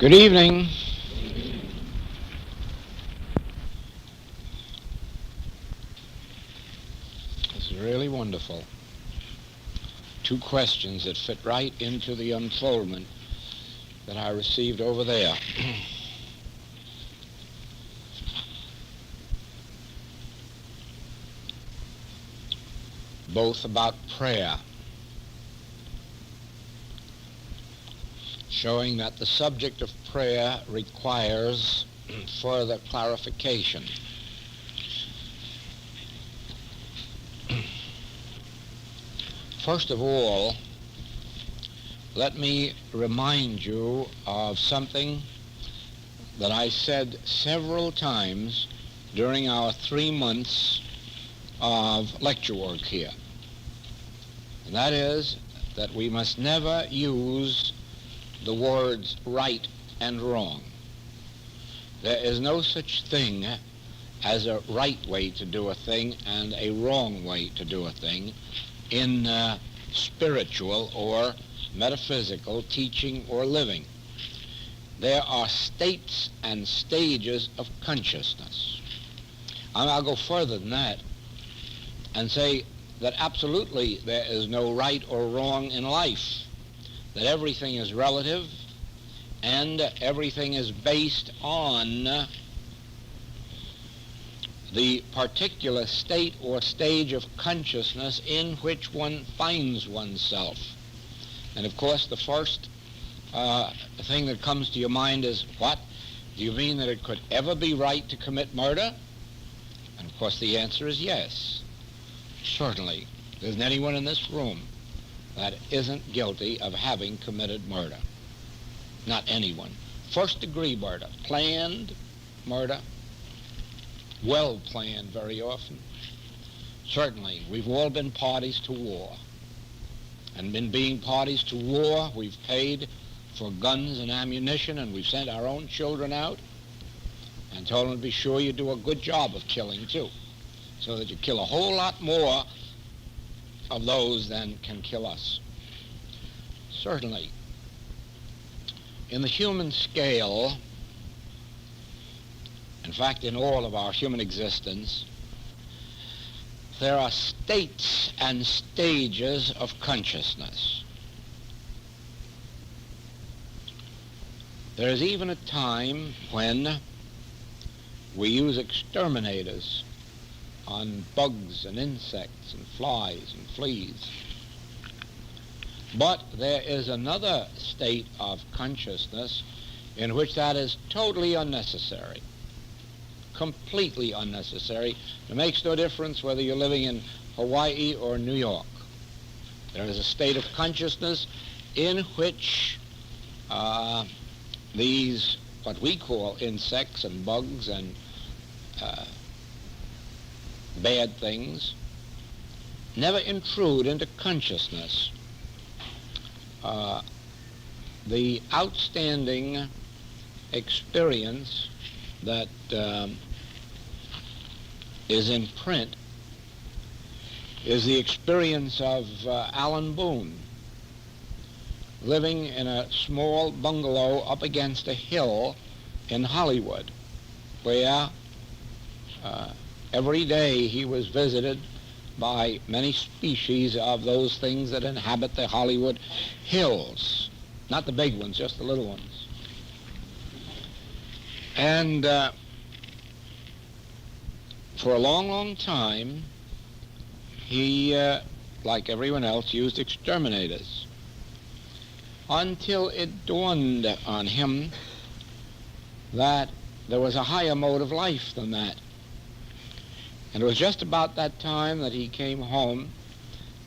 Good evening. This is really wonderful. Two questions that fit right into the unfoldment that I received over there. Both about prayer, showing that the subject of prayer requires further clarification. First of all, let me remind you of something that I said several times during our 3 months of lecture work here. And that is that we must never use the words right and wrong. There is no such thing as a right way to do a thing and a wrong way to do a thing in spiritual or metaphysical teaching or living. There are states and stages of consciousness. And I'll go further than that and say that absolutely there is no right or wrong in life, that everything is relative and everything is based on the particular state or stage of consciousness in which one finds oneself. And of course the first thing that comes to your mind is, what? Do you mean that it could ever be right to commit murder? And of course the answer is yes. Certainly, there isn't anyone in this room that isn't guilty of having committed murder. Not anyone. First degree murder, planned murder, well planned very often. Certainly, we've all been parties to war. And in being parties to war, we've paid for guns and ammunition, and we've sent our own children out and told them to be sure you do a good job of killing too, so that you kill a whole lot more of those than can kill us. Certainly, in the human scale, in fact in all of our human existence, there are states and stages of consciousness. There is even a time when we use exterminators on bugs and insects and flies and fleas. But there is another state of consciousness in which that is totally unnecessary, completely unnecessary. It makes no difference whether you're living in Hawaii or New York. There is a state of consciousness in which these, what we call insects and bugs and bad things, never intrude into consciousness. The outstanding experience that is in print is the experience of Alan Boone, living in a small bungalow up against a hill in Hollywood, where every day he was visited by many species of those things that inhabit the Hollywood hills. Not the big ones, just the little ones. And for a long, long time, he, like everyone else, used exterminators, until it dawned on him that there was a higher mode of life than that. And it was just about that time that he came home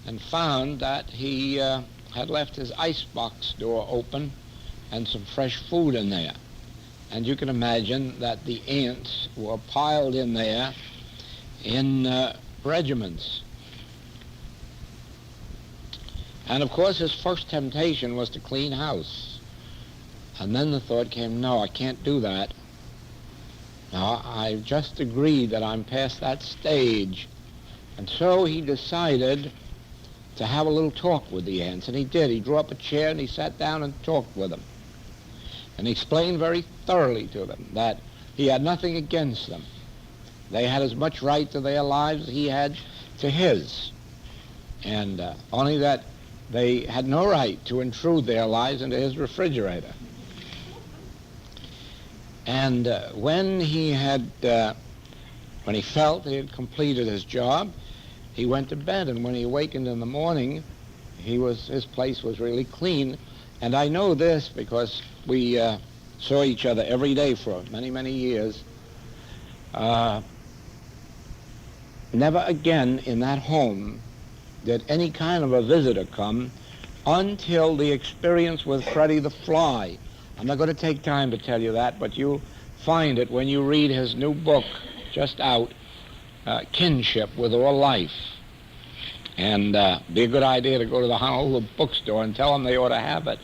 and found that he had left his icebox door open and some fresh food in there. And you can imagine that the ants were piled in there in regiments. And of course his first temptation was to clean house. And then the thought came, no, I can't do that. Now, I've just agreed that I'm past that stage. And so he decided to have a little talk with the ants, and he did. He drew up a chair and he sat down and talked with them. and explained very thoroughly to them that he had nothing against them. They had as much right to their lives as he had to his, and only that they had no right to intrude their lives into his refrigerator. And when he felt he had completed his job, he went to bed, and when he awakened in the morning, his place was really clean. And I know this because we saw each other every day for many, many years. Never again in that home did any kind of a visitor come until the experience with Freddie the Fly. I'm not going to take time to tell you that, but you'll find it when you read his new book, just out, Kinship with All Life. And be a good idea to go to the Honolulu bookstore and tell them they ought to have it,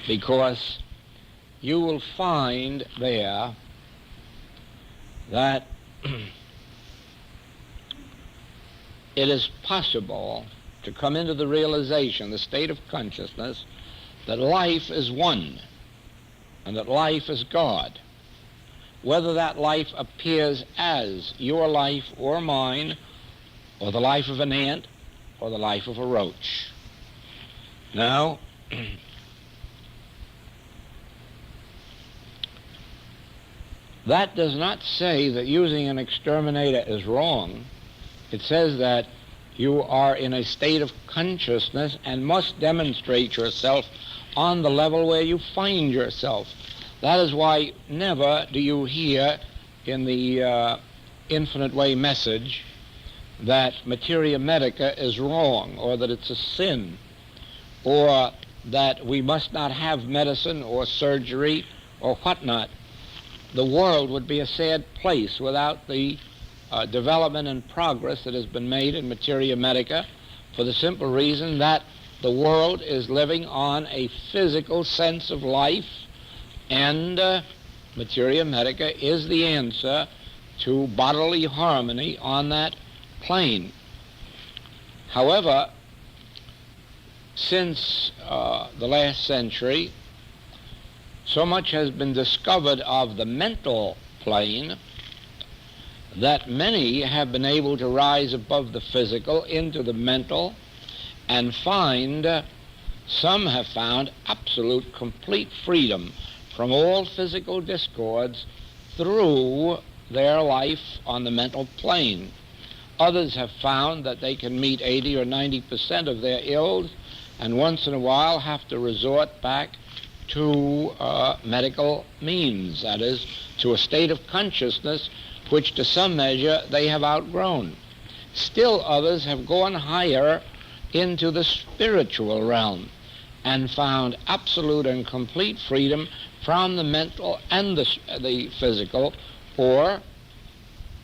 because you will find there that it is possible to come into the realization, the state of consciousness, that life is one and that life is God. Whether that life appears as your life or mine, or the life of an ant, or the life of a roach. Now, that does not say that using an exterminator is wrong. It says that you are in a state of consciousness and must demonstrate yourself on the level where you find yourself. That is why never do you hear in the Infinite Way message that materia medica is wrong, or that it's a sin, or that we must not have medicine or surgery or whatnot. The world would be a sad place without the development and progress that has been made in materia medica, for the simple reason that the world is living on a physical sense of life, and materia medica is the answer to bodily harmony on that plane. However, since the last century, so much has been discovered of the mental plane that many have been able to rise above the physical into the mental and find, some have found, absolute complete freedom from all physical discords through their life on the mental plane. Others have found that they can meet 80 or 90% of their ills, and once in a while have to resort back to medical means, that is, to a state of consciousness which to some measure they have outgrown. Still others have gone higher into the spiritual realm and found absolute and complete freedom from the mental and the physical, or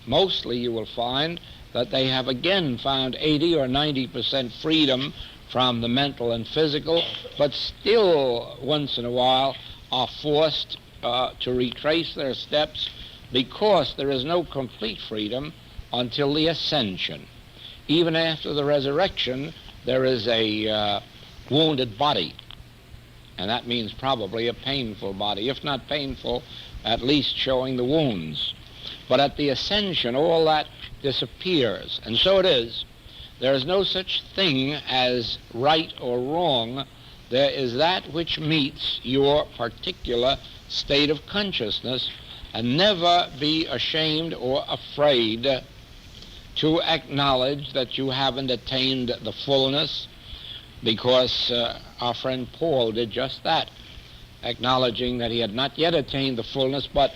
mostly you will find that they have again found 80 or 90% freedom from the mental and physical, but still once in a while are forced to retrace their steps, because there is no complete freedom until the ascension. Even after the resurrection, there is a wounded body, and that means probably a painful body, if not painful, at least showing the wounds. But at the ascension, all that disappears, and so it is. There is no such thing as right or wrong. There is that which meets your particular state of consciousness, and never be ashamed or afraid to acknowledge that you haven't attained the fullness, because our friend Paul did just that, acknowledging that he had not yet attained the fullness, but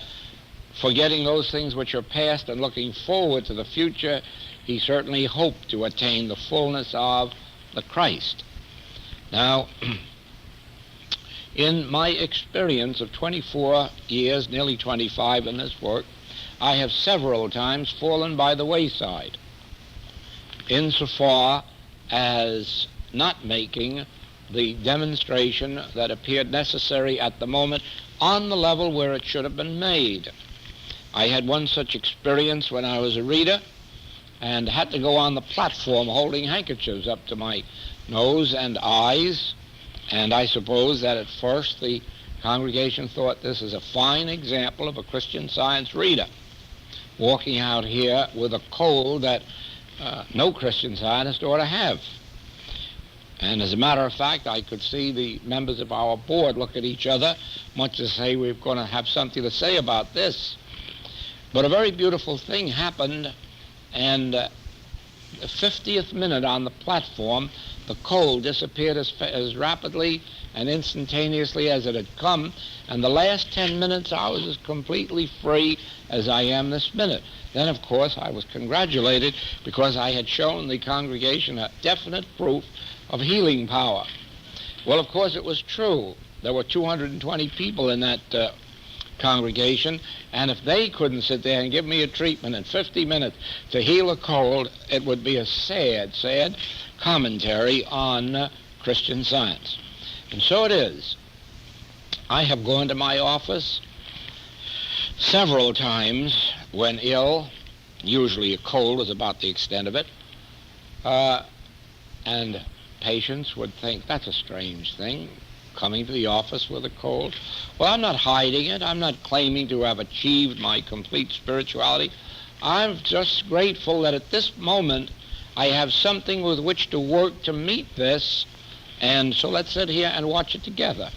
forgetting those things which are past and looking forward to the future, he certainly hoped to attain the fullness of the Christ. Now, in my experience of 24 years, nearly 25 in this work, I have several times fallen by the wayside, insofar as not making the demonstration that appeared necessary at the moment on the level where it should have been made. I had one such experience when I was a reader, and had to go on the platform holding handkerchiefs up to my nose and eyes, and I suppose that at first the congregation thought this is a fine example of a Christian Science reader walking out here with a cold that no Christian Scientist ought to have. And as a matter of fact, I could see the members of our board look at each other, much to say we're going to have something to say about this. But a very beautiful thing happened, and the 50th minute on the platform, the cold disappeared as rapidly and instantaneously as it had come, and the last 10 minutes I was as completely free as I am this minute. Then, of course, I was congratulated because I had shown the congregation a definite proof of healing power. Well, of course, it was true. There were 220 people in that congregation, and if they couldn't sit there and give me a treatment in 50 minutes to heal a cold, it would be a sad, sad commentary on Christian Science. And so it is. I have gone to my office several times when ill. Usually a cold is about the extent of it. And patients would think, that's a strange thing, coming to the office with a cold. Well, I'm not hiding it. I'm not claiming to have achieved my complete spirituality. I'm just grateful that at this moment I have something with which to work to meet this, and so let's sit here and watch it together.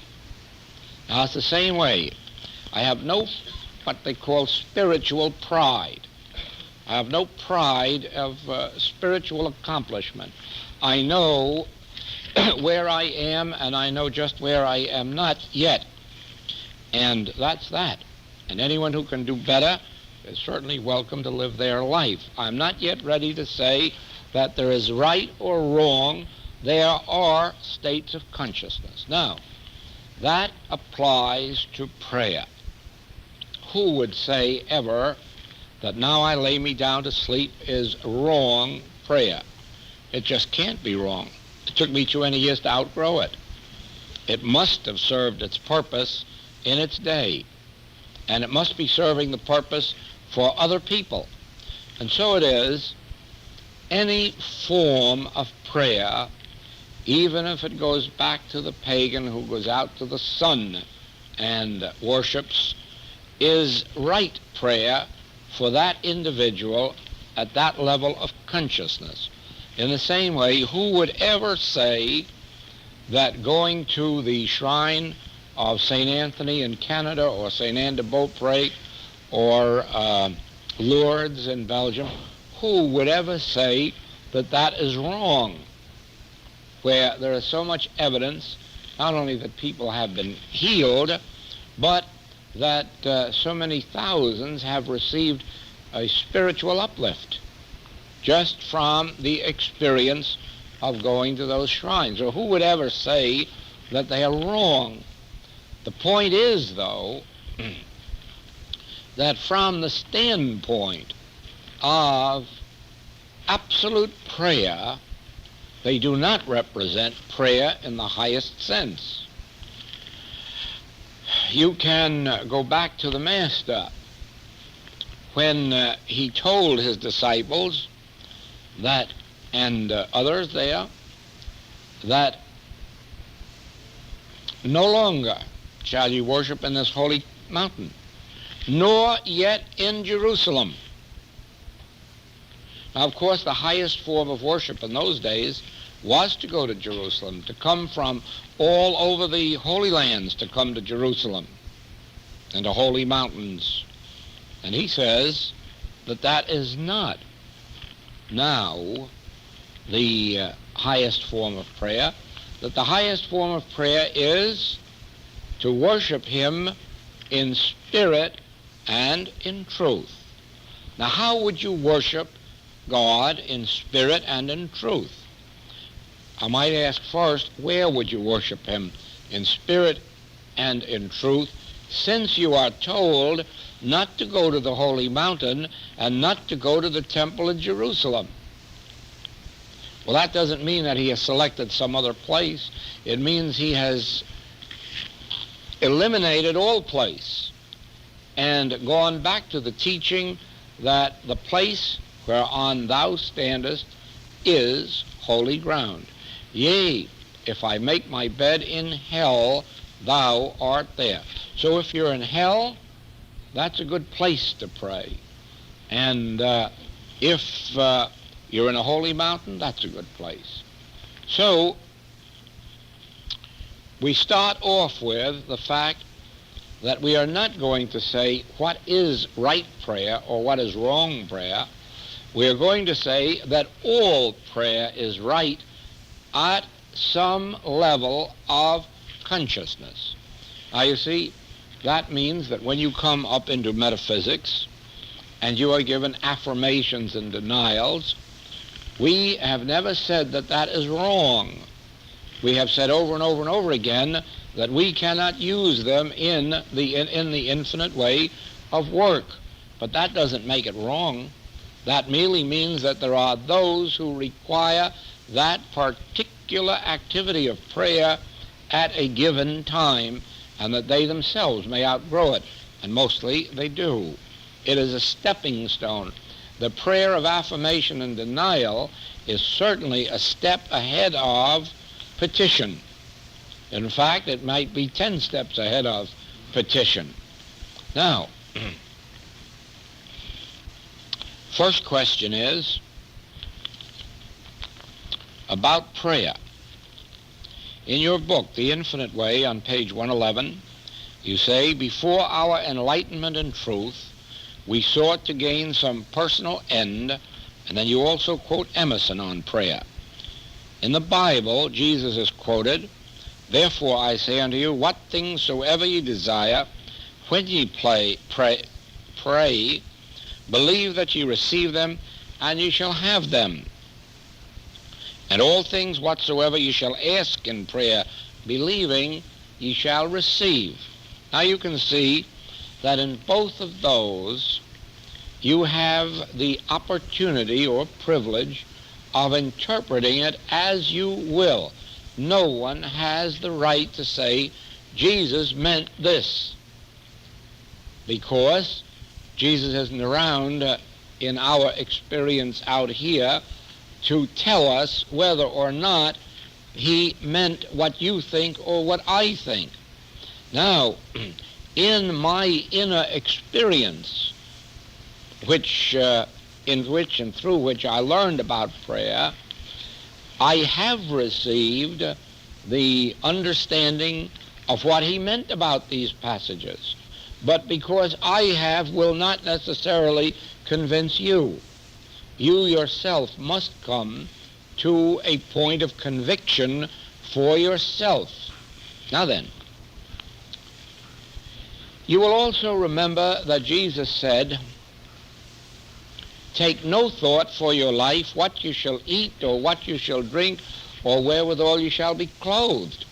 Now, it's the same way. I have no what they call spiritual pride. I have no pride of spiritual accomplishment. I know where I am, and I know just where I am not yet. And that's that. And anyone who can do better is certainly welcome to live their life. I'm not yet ready to say that there is right or wrong. There are states of consciousness. Now, that applies to prayer. Who would say ever that now I lay me down to sleep is wrong prayer? It just can't be wrong. It took me too many years to outgrow it. It must have served its purpose in its day, and it must be serving the purpose for other people. And so it is, any form of prayer, even if it goes back to the pagan who goes out to the sun and worships, is right prayer for that individual at that level of consciousness. In the same way, who would ever say that going to the shrine of St. Anthony in Canada or St. Anne de Beaupré or Lourdes in Belgium, who would ever say that that is wrong, where there is so much evidence, not only that people have been healed, but that so many thousands have received a spiritual uplift just from the experience of going to those shrines? Or who would ever say that they are wrong? The point is, though, that from the standpoint of absolute prayer, they do not represent prayer in the highest sense. You can go back to the Master when he told his disciples that, and others there, that no longer shall ye worship in this holy mountain, nor yet in Jerusalem. Now, of course, the highest form of worship in those days was to go to Jerusalem, to come from all over the Holy Lands to come to Jerusalem and to holy mountains. And he says that that is not now the highest form of prayer, that the highest form of prayer is to worship him in spirit and in truth. Now, how would you worship God in spirit and in truth? I might ask first, where would you worship him in spirit and in truth, since you are told not to go to the holy mountain and not to go to the temple in Jerusalem? Well, that doesn't mean that he has selected some other place. It means he has eliminated all place and gone back to the teaching that the place whereon thou standest is holy ground. Yea, if I make my bed in hell, thou art there. So if you're in hell, that's a good place to pray. And if you're in a holy mountain, that's a good place. So we start off with the fact that we are not going to say what is right prayer or what is wrong prayer. We are going to say that all prayer is right at some level of consciousness. Now you see, that means that when you come up into metaphysics and you are given affirmations and denials, we have never said that that is wrong. We have said over and over and over again that we cannot use them in the infinite way of work. But that doesn't make it wrong. That merely means that there are those who require that particular activity of prayer at a given time, and that they themselves may outgrow it. And mostly they do. It is a stepping stone. The prayer of affirmation and denial is certainly a step ahead of petition. In fact, it might be 10 steps ahead of petition. Now, first question is about prayer. In your book, The Infinite Way, on page 111, you say, before our enlightenment and truth, we sought to gain some personal end, and then you also quote Emerson on prayer. In the Bible, Jesus is quoted, therefore I say unto you, what things soever ye desire, when ye pray, believe that ye receive them, and ye shall have them. And all things whatsoever ye shall ask in prayer, believing, ye shall receive. Now you can see that in both of those, you have the opportunity or privilege of interpreting it as you will. No one has the right to say, Jesus meant this, because Jesus isn't around in our experience out here to tell us whether or not he meant what you think or what I think. Now, in my inner experience, in which and through which I learned about prayer, I have received the understanding of what he meant about these passages. But because I have will not necessarily convince you. You yourself must come to a point of conviction for yourself. Now then, you will also remember that Jesus said, take no thought for your life, what you shall eat or what you shall drink, or wherewithal you shall be clothed.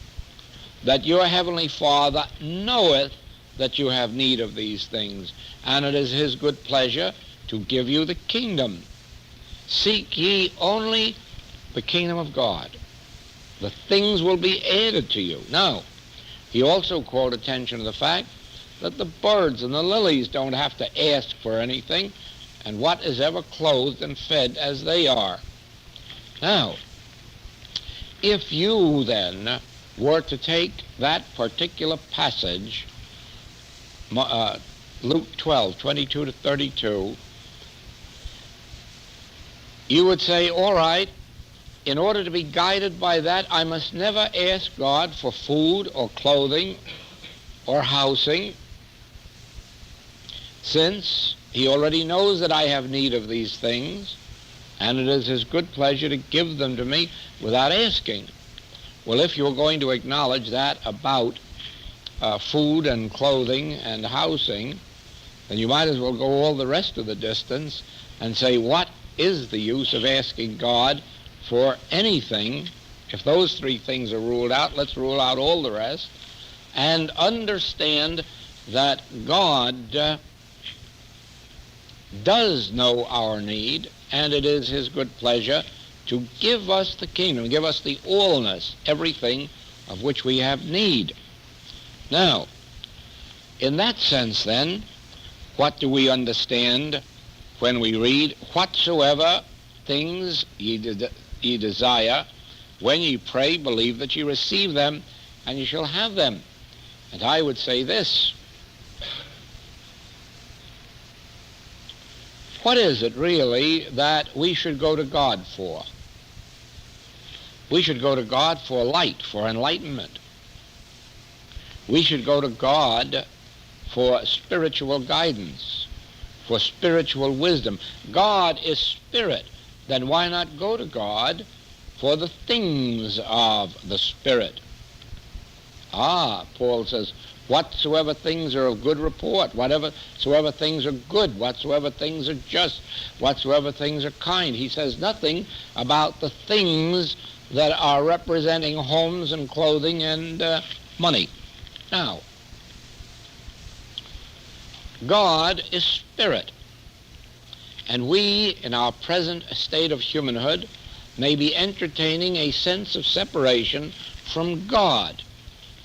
That your heavenly Father knoweth that you have need of these things, and it is his good pleasure to give you the kingdom. Seek ye only the kingdom of God. The things will be added to you. Now, he also called attention to the fact that the birds and the lilies don't have to ask for anything, and what is ever clothed and fed as they are. Now, if you then were to take that particular passage, Luke 12, 22 to 32, you would say, all right, in order to be guided by that, I must never ask God for food or clothing or housing, since he already knows that I have need of these things, and it is his good pleasure to give them to me without asking. Well, if you're going to acknowledge that about food and clothing and housing, then you might as well go all the rest of the distance and say, what is the use of asking God for anything? If those three things are ruled out, let's rule out all the rest, and understand that God does know our need, and it is his good pleasure to give us the kingdom, give us the allness, everything of which we have need. Now, in that sense then, what do we understand when we read, whatsoever things ye desire, when ye pray, believe that ye receive them, and ye shall have them? And I would say this: what is it really that we should go to God for? We should go to God for light, for enlightenment. We should go to God for spiritual guidance, for spiritual wisdom. God is spirit. Then why not go to God for the things of the Spirit? Paul says, whatsoever things are of good report, whatsoever things are good, whatsoever things are just, whatsoever things are kind. He says nothing about the things that are representing homes and clothing and money. Now, God is spirit, and we, in our present state of humanhood, may be entertaining a sense of separation from God.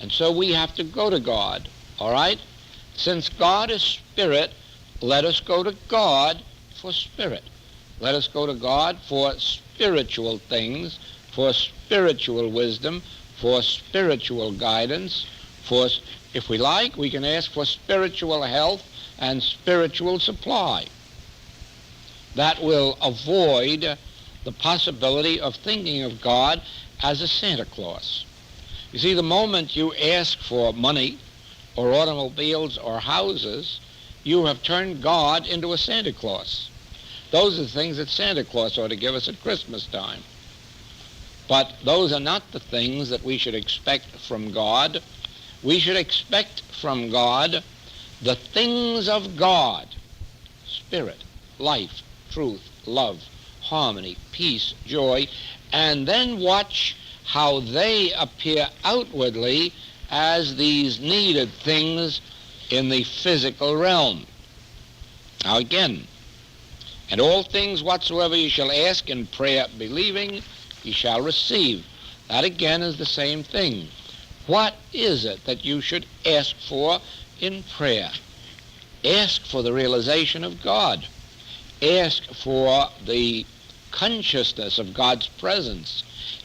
And so we have to go to God, all right? Since God is spirit, let us go to God for spirit. Let us go to God for spiritual things, for spiritual wisdom, for spiritual guidance, for, if we like, we can ask for spiritual health and spiritual supply. That will avoid the possibility of thinking of God as a Santa Claus. You see, the moment you ask for money or automobiles or houses, you have turned God into a Santa Claus. Those are the things that Santa Claus ought to give us at Christmas time. But those are not the things that we should expect from God. We should expect from God the things of God: spirit, life, truth, love, harmony, peace, joy, and then watch how they appear outwardly as these needed things in the physical realm. Now again, and all things whatsoever ye shall ask in prayer believing, ye shall receive. That again is the same thing. What is it that you should ask for in prayer? Ask for the realization of God. Ask for the consciousness of God's presence.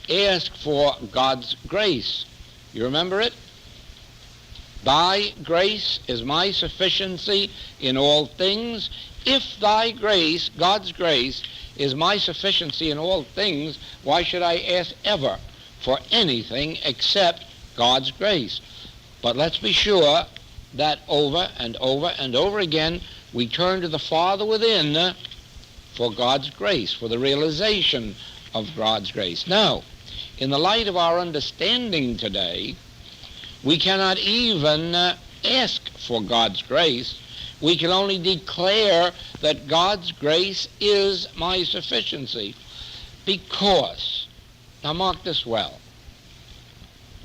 Ask for God's grace. You remember it? Thy grace is my sufficiency in all things. If thy grace, God's grace, is my sufficiency in all things, why should I ask ever for anything except God's grace? But let's be sure that over and over and over again we turn to the Father within for God's grace, for the realization of God's grace. Now, in the light of our understanding today, we cannot even ask for God's grace. We can only declare that God's grace is my sufficiency. Because, now mark this well,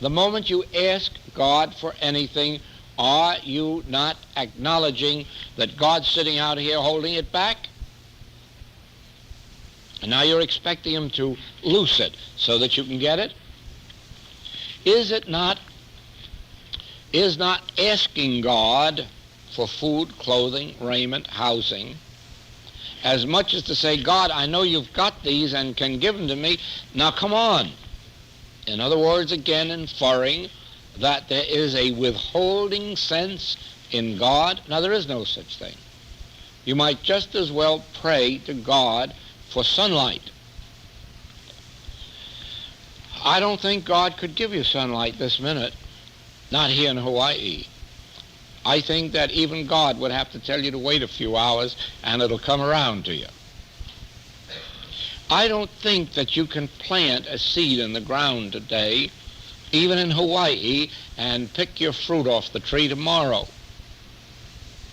the moment you ask God for anything, are you not acknowledging that God's sitting out here holding it back? And now you're expecting him to loose it so that you can get it? Is not asking God for food, clothing, raiment, housing, as much as to say, God, I know you've got these and can give them to me. Now come on. In other words, again, inferring that there is a withholding sense in God. Now, there is no such thing. You might just as well pray to God for sunlight. I don't think God could give you sunlight this minute, not here in Hawaii. I think that even God would have to tell you to wait a few hours and it'll come around to you. I don't think that you can plant a seed in the ground today, even in Hawaii, and pick your fruit off the tree tomorrow.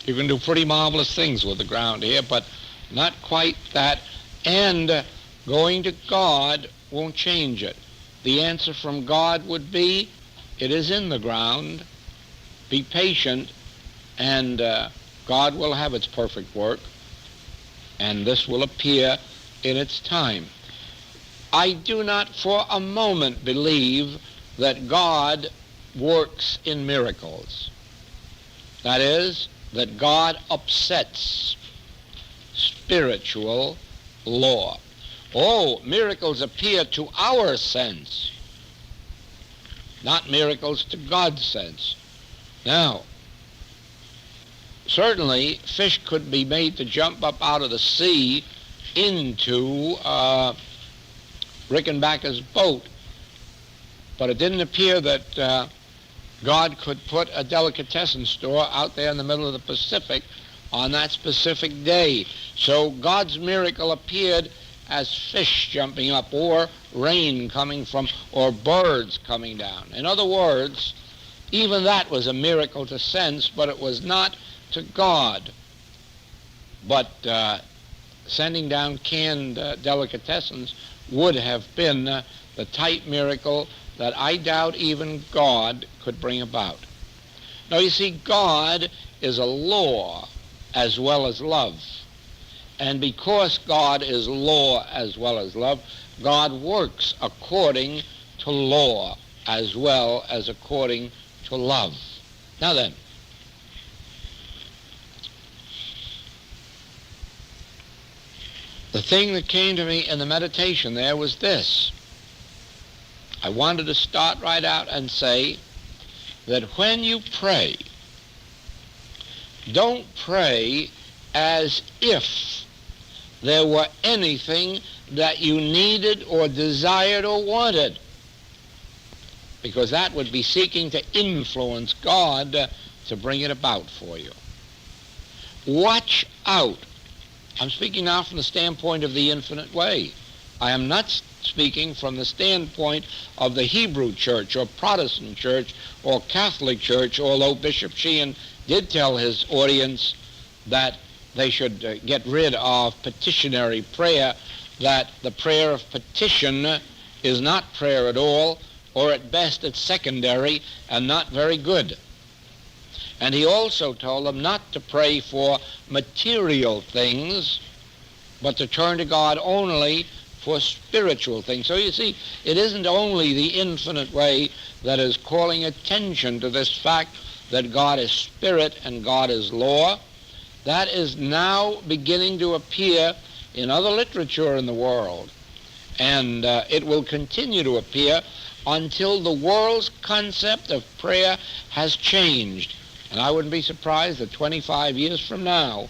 You can do pretty marvelous things with the ground here, but not quite that. And going to God won't change it. The answer from God would be, it is in the ground. Be patient, and God will have its perfect work, and this will appear in its time. I do not for a moment believe that God works in miracles. That is, that God upsets spiritual law. Oh, miracles appear to our sense, not miracles to God's sense. Now, certainly fish could be made to jump up out of the sea into Rickenbacker's boat, but it didn't appear that God could put a delicatessen store out there in the middle of the Pacific on that specific day. So God's miracle appeared as fish jumping up, or rain coming from, or birds coming down. In other words, even that was a miracle to sense, but it was not to God. But sending down canned delicatessens would have been the type miracle that I doubt even God could bring about. Now you see, God is a law as well as love. And because God is law as well as love, God works according to law as well as according to love. Now then, the thing that came to me in the meditation there was this. I wanted to start right out and say that when you pray, don't pray as if there were anything that you needed or desired or wanted, because that would be seeking to influence God to bring it about for you. Watch out. I'm speaking now from the standpoint of the infinite way. I am not speaking from the standpoint of the Hebrew church or Protestant church or Catholic church, although Bishop Sheehan did tell his audience that they should get rid of petitionary prayer, that the prayer of petition is not prayer at all, or at best it's secondary and not very good. And he also told them not to pray for material things, but to turn to God only for spiritual things. So you see, it isn't only the infinite way that is calling attention to this fact that God is spirit and God is law. That is now beginning to appear in other literature in the world. And it will continue to appear until the world's concept of prayer has changed. And I wouldn't be surprised that 25 years from now,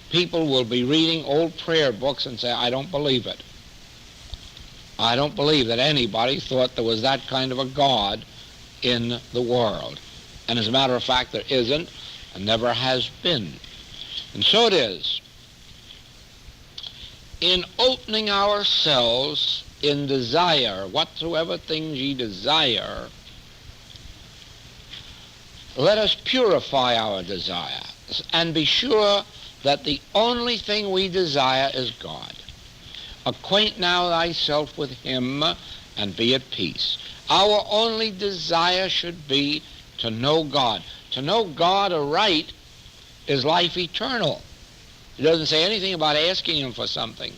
people will be reading old prayer books and say, I don't believe it. I don't believe that anybody thought there was that kind of a God in the world. And as a matter of fact, there isn't and never has been. And so it is. In opening ourselves in desire, whatsoever things ye desire, let us purify our desire and be sure that the only thing we desire is God. Acquaint now thyself with him and be at peace. Our only desire should be to know God. To know God aright is life eternal. It doesn't say anything about asking him for something.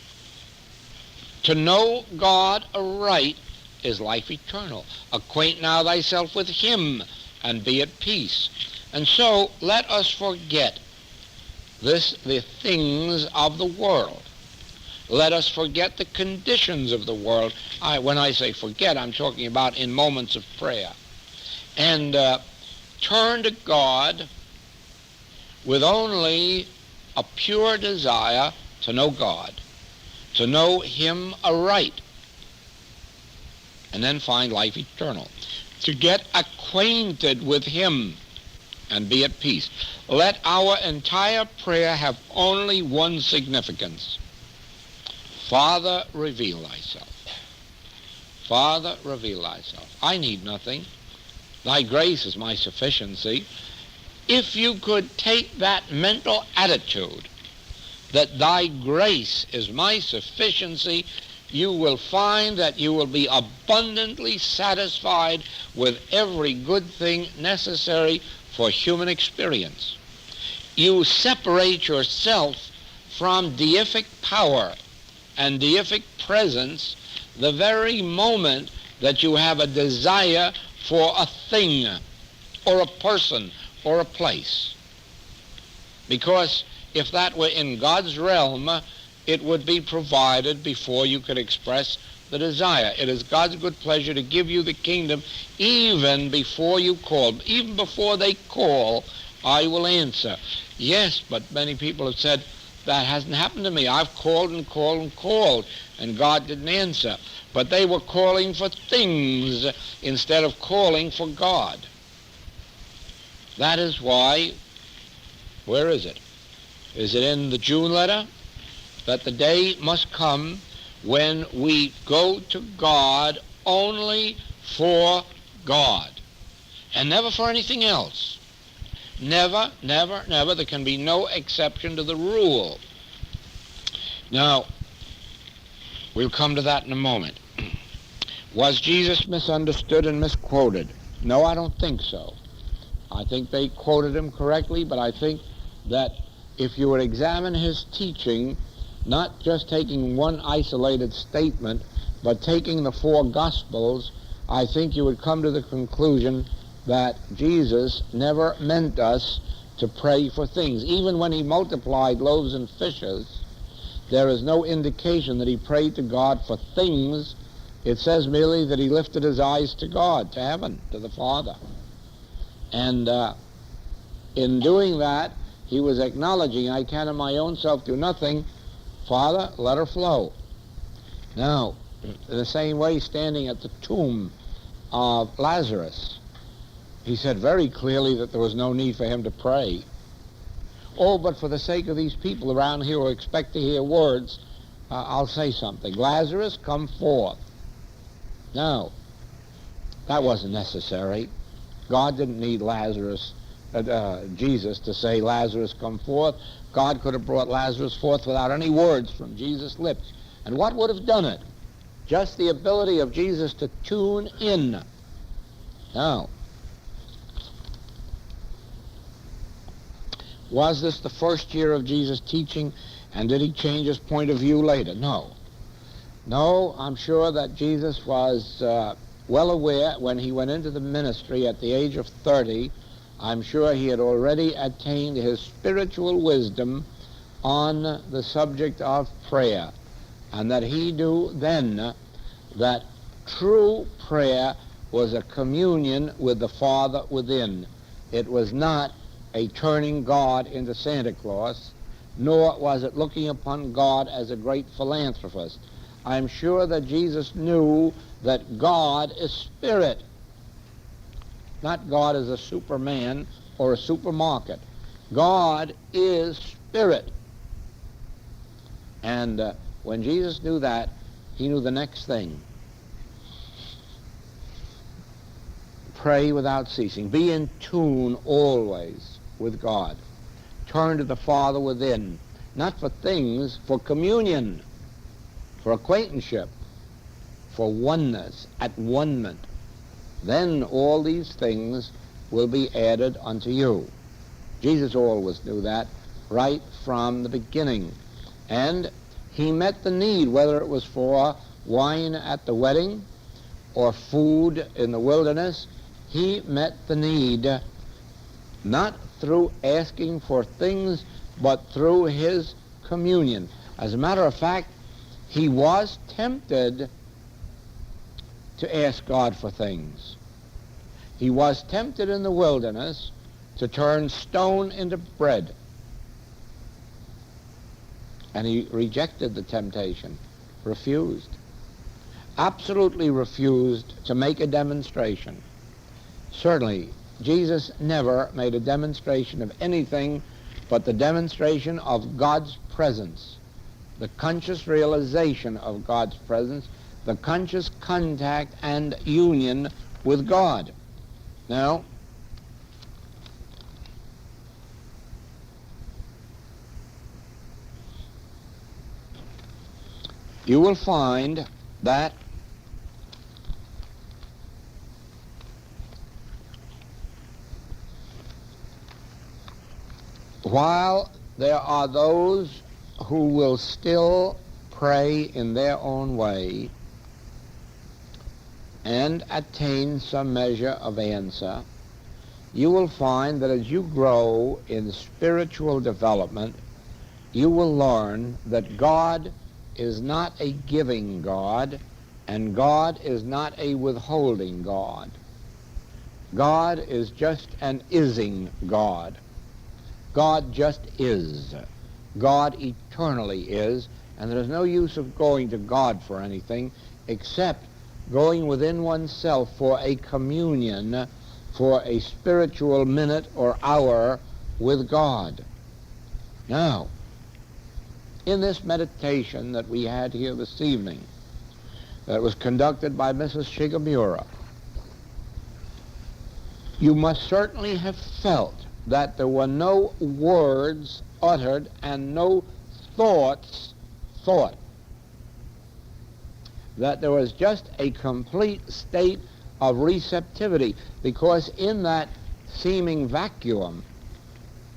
To know God aright is life eternal. Acquaint now thyself with him and be at peace. And so let us forget the things of the world. Let us forget the conditions of the world. When I say forget, I'm talking about in moments of prayer. And turn to God with only a pure desire to know God, to know him aright, and then find life eternal. To get acquainted with him and be at peace. Let our entire prayer have only one significance. Father, reveal thyself. Father, reveal thyself. I need nothing. Thy grace is my sufficiency. If you could take that mental attitude that thy grace is my sufficiency, you will find that you will be abundantly satisfied with every good thing necessary for human experience. You separate yourself from deific power and deific presence the very moment that you have a desire for a thing or a person or a place. Because if that were in God's realm, it would be provided before you could express the desire. It is God's good pleasure to give you the kingdom even before you call. Even before they call, I will answer. Yes, but many people have said, that hasn't happened to me. I've called and called and called, and God didn't answer. But they were calling for things instead of calling for God. That is why, where is it? Is it in the June letter? That the day must come when we go to God only for God, and never for anything else. Never, never, never. There can be no exception to the rule. Now, we'll come to that in a moment. Was Jesus misunderstood and misquoted? No, I don't think so. I think they quoted him correctly, but I think that if you would examine his teaching, not just taking one isolated statement, but taking the four Gospels, I think you would come to the conclusion that Jesus never meant us to pray for things. Even when he multiplied loaves and fishes, there is no indication that he prayed to God for things. It says merely that he lifted his eyes to God, to heaven, to the Father. And in doing that, he was acknowledging, I can of my own self do nothing. Father, let her flow. Now, in the same way, standing at the tomb of Lazarus, he said very clearly that there was no need for him to pray. Oh, but for the sake of these people around here who expect to hear words, I'll say something. Lazarus, come forth. No, that wasn't necessary. God didn't need Jesus to say, Lazarus, come forth. God could have brought Lazarus forth without any words from Jesus' lips. And what would have done it? Just the ability of Jesus to tune in. Now, was this the first year of Jesus' teaching, and did he change his point of view later? No. No, I'm sure that Jesus was well aware when he went into the ministry at the age of 30. I'm sure he had already attained his spiritual wisdom on the subject of prayer, and that he knew then that true prayer was a communion with the Father within. It was not a turning God into Santa Claus, nor was it looking upon God as a great philanthropist. I'm sure that Jesus knew that God is spirit. Not God as a superman or a supermarket. God is spirit. And when Jesus knew that, he knew the next thing. Pray without ceasing. Be in tune always with God. Turn to the Father within, not for things, for communion, for acquaintanceship, for oneness, at one-ment. Then all these things will be added unto you. Jesus always knew that right from the beginning. And he met the need, whether it was for wine at the wedding or food in the wilderness. He met the need not through asking for things, but through his communion. As a matter of fact, he was tempted to ask God for things. He was tempted in the wilderness to turn stone into bread. And he rejected the temptation, refused, absolutely refused to make a demonstration. Certainly, Jesus never made a demonstration of anything but the demonstration of God's presence, the conscious realization of God's presence, the conscious contact and union with God. Now, you will find that while there are those who will still pray in their own way and attain some measure of answer, you will find that as you grow in spiritual development, you will learn that God is not a giving God, And God is not a withholding God. God is just an ising God. God just is. God eternally is, and there's no use of going to God for anything except going within oneself for a communion, for a spiritual minute or hour with God. Now, in this meditation that we had here this evening, that was conducted by Mrs. Shigemura, you must certainly have felt that there were no words uttered and no thoughts thought. That there was just a complete state of receptivity, because in that seeming vacuum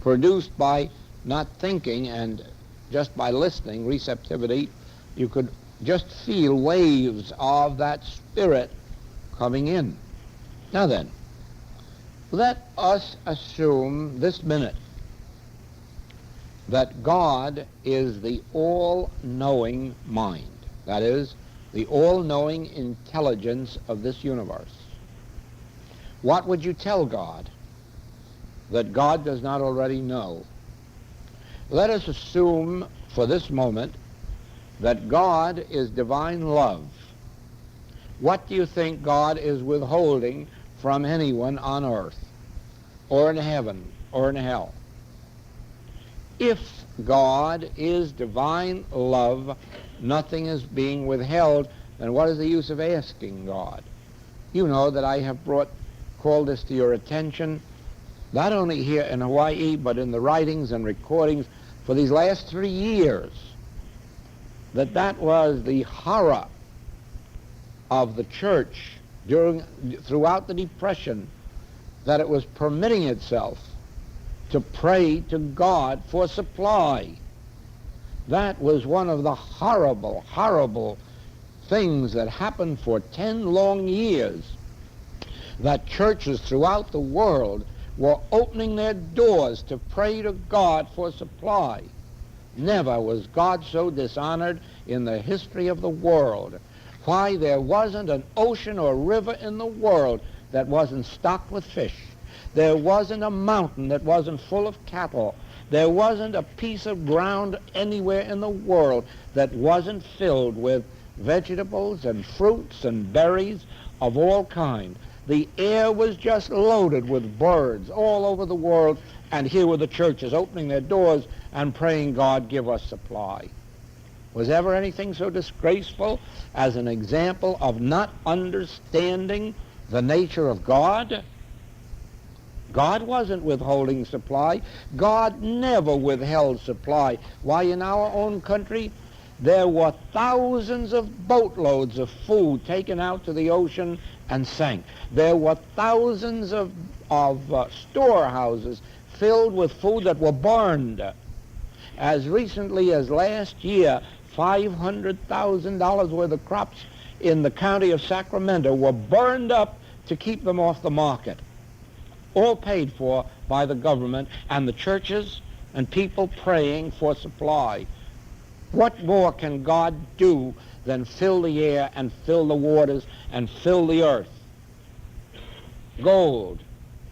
produced by not thinking and just by listening, receptivity, you could just feel waves of that spirit coming in. Now then, let us assume this minute that God is the all-knowing mind. That is, the all-knowing intelligence of this universe. What would you tell God that God does not already know? Let us assume for this moment that God is divine love. What do you think God is withholding from anyone on earth, or in heaven, or in hell? If God is divine love, nothing is being withheld, then what is the use of asking God? You know that I have called this to your attention, not only here in Hawaii, but in the writings and recordings for these last 3 years, that was the horror of the church throughout the Depression, that it was permitting itself to pray to God for supply. That was one of the horrible, horrible things that happened for 10 long years, that churches throughout the world were opening their doors to pray to God for supply. Never was God so dishonored in the history of the world. Why, there wasn't an ocean or river in the world that wasn't stocked with fish. There wasn't a mountain that wasn't full of cattle. There wasn't a piece of ground anywhere in the world that wasn't filled with vegetables and fruits and berries of all kinds. The air was just loaded with birds all over the world, and here were the churches opening their doors and praying, God, give us supply. Was ever anything so disgraceful as an example of not understanding the nature of God? God wasn't withholding supply. God never withheld supply. Why, in our own country, there were thousands of boatloads of food taken out to the ocean and sank. There were thousands of storehouses filled with food that were burned. As recently as last year, $500,000 worth of crops in the county of Sacramento were burned up to keep them off the market. All paid for by the government and the churches and people praying for supply. What more can God do than fill the air and fill the waters and fill the earth? Gold,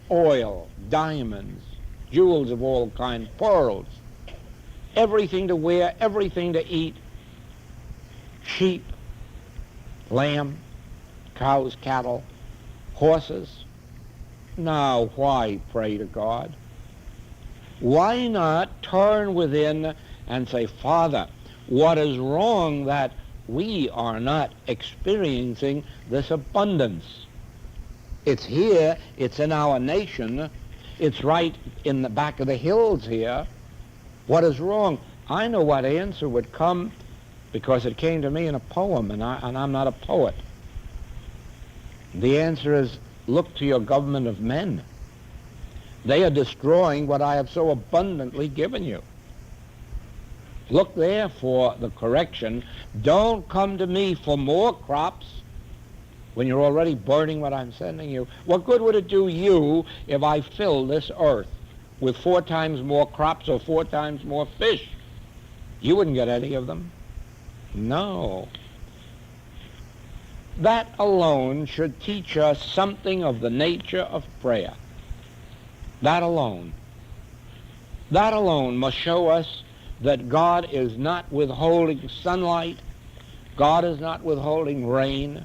oil, diamonds, jewels of all kinds, pearls, everything to wear, everything to eat, sheep, lamb, cows, cattle, horses. Now, why pray to God? Why not turn within and say, Father, what is wrong that we are not experiencing this abundance? It's here, it's in our nation, it's right in the back of the hills here. What is wrong? I know what answer would come, because it came to me in a poem, and I'm not a poet. The answer is, look to your government of men. They are destroying what I have so abundantly given you. Look there for the correction. Don't come to me for more crops when you're already burning what I'm sending you. What good would it do you if I filled this earth with 4 times more crops or 4 times more fish? You wouldn't get any of them. No. That alone should teach us something of the nature of prayer. That alone. That alone must show us that God is not withholding sunlight, God is not withholding rain,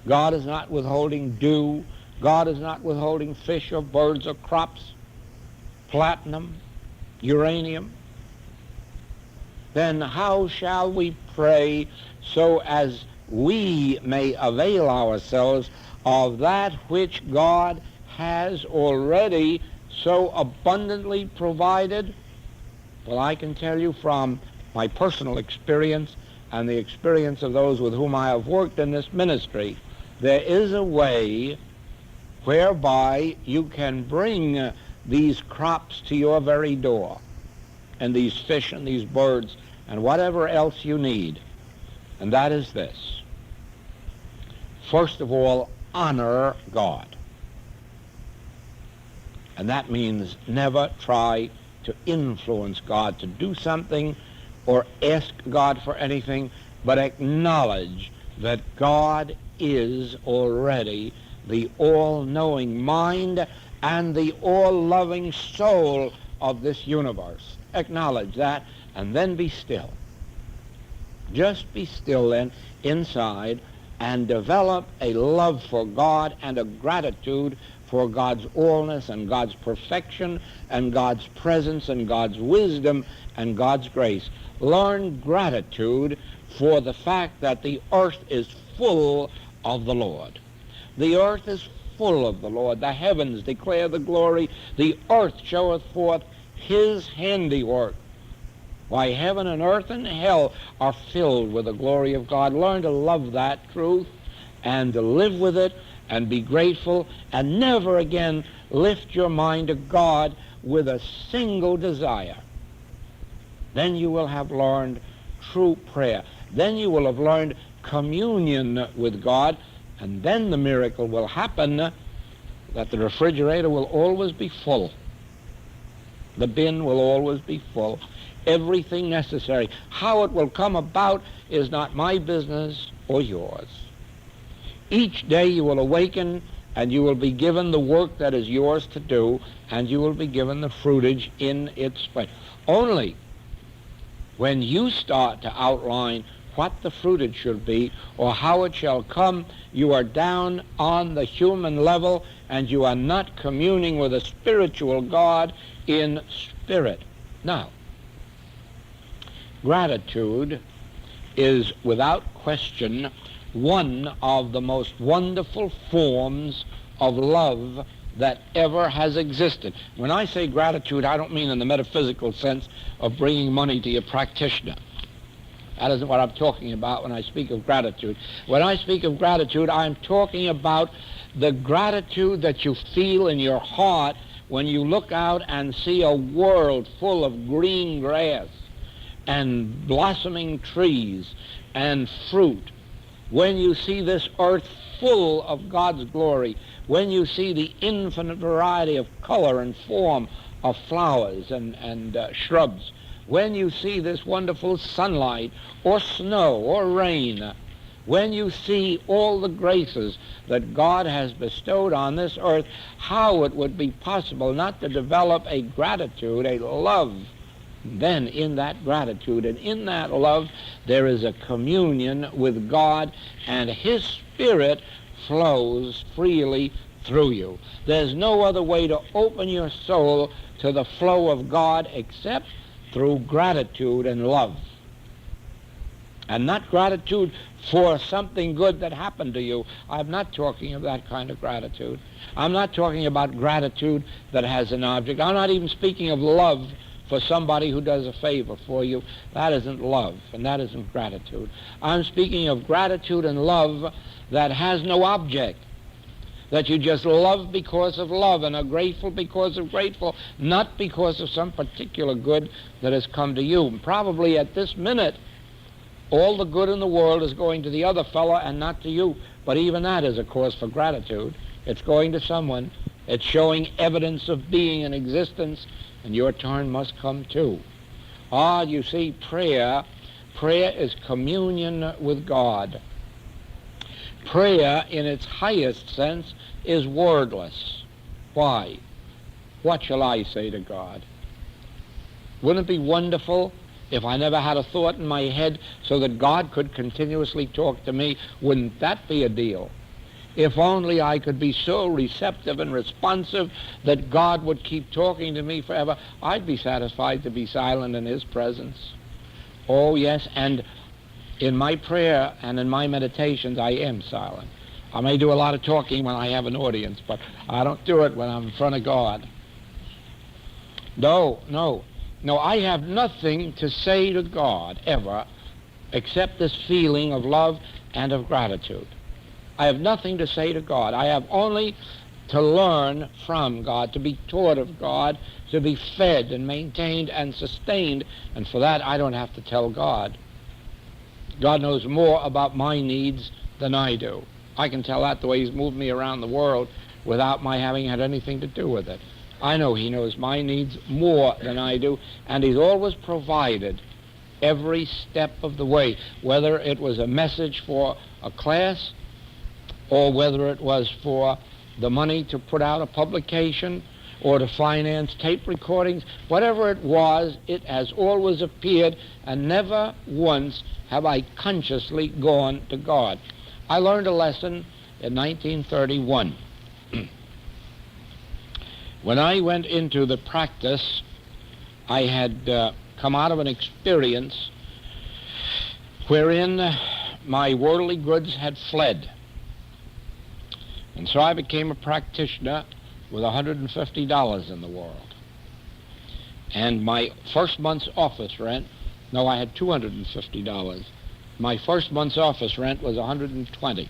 God is not withholding dew, God is not withholding fish or birds or crops, platinum, uranium. Then how shall we pray so as we may avail ourselves of that which God has already so abundantly provided? Well, I can tell you from my personal experience and the experience of those with whom I have worked in this ministry, there is a way whereby you can bring these crops to your very door, and these fish and these birds and whatever else you need. And that is this. First of all, honor God. And that means never try to influence God to do something or ask God for anything, but acknowledge that God is already the all-knowing mind and the all-loving soul of this universe. Acknowledge that, and then be still. Just be still then inside and develop a love for God and a gratitude for God's allness and God's perfection and God's presence and God's wisdom and God's grace. Learn gratitude for the fact that the earth is full of the Lord. The earth is full of the Lord. The heavens declare the glory. The earth showeth forth his handiwork. Why, heaven and earth and hell are filled with the glory of God. Learn to love that truth and to live with it and be grateful, and never again lift your mind to God with a single desire. Then you will have learned true prayer. Then you will have learned communion with God, and then the miracle will happen that the refrigerator will always be full. The bin will always be full. Everything necessary. How it will come about is not my business or yours. Each day you will awaken and you will be given the work that is yours to do, and you will be given the fruitage in its place. Only when you start to outline what the fruitage should be or how it shall come, you are down on the human level and you are not communing with a spiritual God in spirit. Now, gratitude is without question one of the most wonderful forms of love that ever has existed. When I say gratitude, I don't mean in the metaphysical sense of bringing money to your practitioner. That isn't what I'm talking about when I speak of gratitude. When I speak of gratitude, I'm talking about the gratitude that you feel in your heart when you look out and see a world full of green grass and blossoming trees and fruit. When you see this earth full of God's glory, when you see the infinite variety of color and form of flowers and shrubs, when you see this wonderful sunlight or snow or rain, when you see all the graces that God has bestowed on this earth, how it would be possible not to develop a gratitude, a love. Then in that gratitude and in that love, there is a communion with God, and his Spirit flows freely through you. There's no other way to open your soul to the flow of God except through gratitude and love. And not gratitude for something good that happened to you. I'm not talking of that kind of gratitude. I'm not talking about gratitude that has an object. I'm not even speaking of love for somebody who does a favor for you. That isn't love, and that isn't gratitude. I'm speaking of gratitude and love that has no object, that you just love because of love and are grateful because of grateful, not because of some particular good that has come to you. Probably at this minute, all the good in the world is going to the other fellow and not to you, but even that is a cause for gratitude. It's going to someone. It's showing evidence of being and existence, and your turn must come too. You see, prayer is communion with God. prayer in its highest sense is wordless. Why? What shall I say to God? Wouldn't it be wonderful if I never had a thought in my head so that God could continuously talk to me? Wouldn't that be a deal? If only I could be so receptive and responsive that God would keep talking to me forever, I'd be satisfied to be silent in His presence. Oh, yes, and in my prayer and in my meditations, I am silent. I may do a lot of talking when I have an audience, but I don't do it when I'm in front of God. No, I have nothing to say to God ever except this feeling of love and of gratitude. I have nothing to say to God. I have only to learn from God, to be taught of God, to be fed and maintained and sustained, and for that I don't have to tell God. God knows more about my needs than I do. I can tell that the way He's moved me around the world without my having had anything to do with it. I know He knows my needs more than I do, and He's always provided every step of the way, whether it was a message for a class or whether it was for the money to put out a publication or to finance tape recordings. Whatever it was, it has always appeared, and never once have I consciously gone to God. I learned a lesson in 1931. When I went into the practice, I had come out of an experience wherein my worldly goods had fled. And so I became a practitioner with $150 in the world. And my first month's office rent, no, I had $250. My first month's office rent was $120.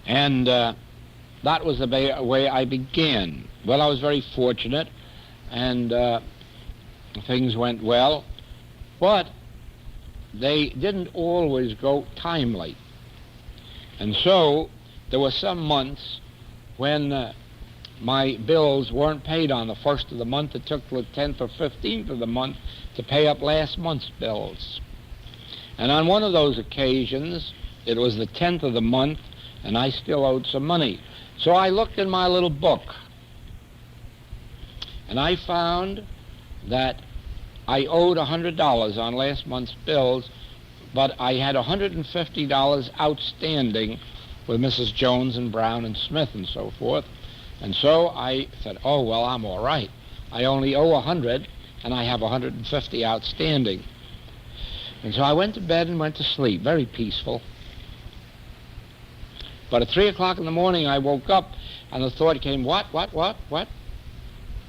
And that was the way I began. Well, I was very fortunate, and things went well, but they didn't always go timely. And so there were some months when my bills weren't paid on the first of the month. It took till the 10th or 15th of the month to pay up last month's bills. And on one of those occasions, it was the 10th of the month, and I still owed some money. So I looked in my little book, and I found that I owed $100 on last month's bills, but I had $150 outstanding with Mrs. Jones and Brown and Smith and so forth. And so I said, oh, well, I'm all right. I only owe $100, and I have $150 outstanding. And so I went to bed and went to sleep, very peaceful. But at 3 o'clock in the morning, I woke up, and the thought came, what?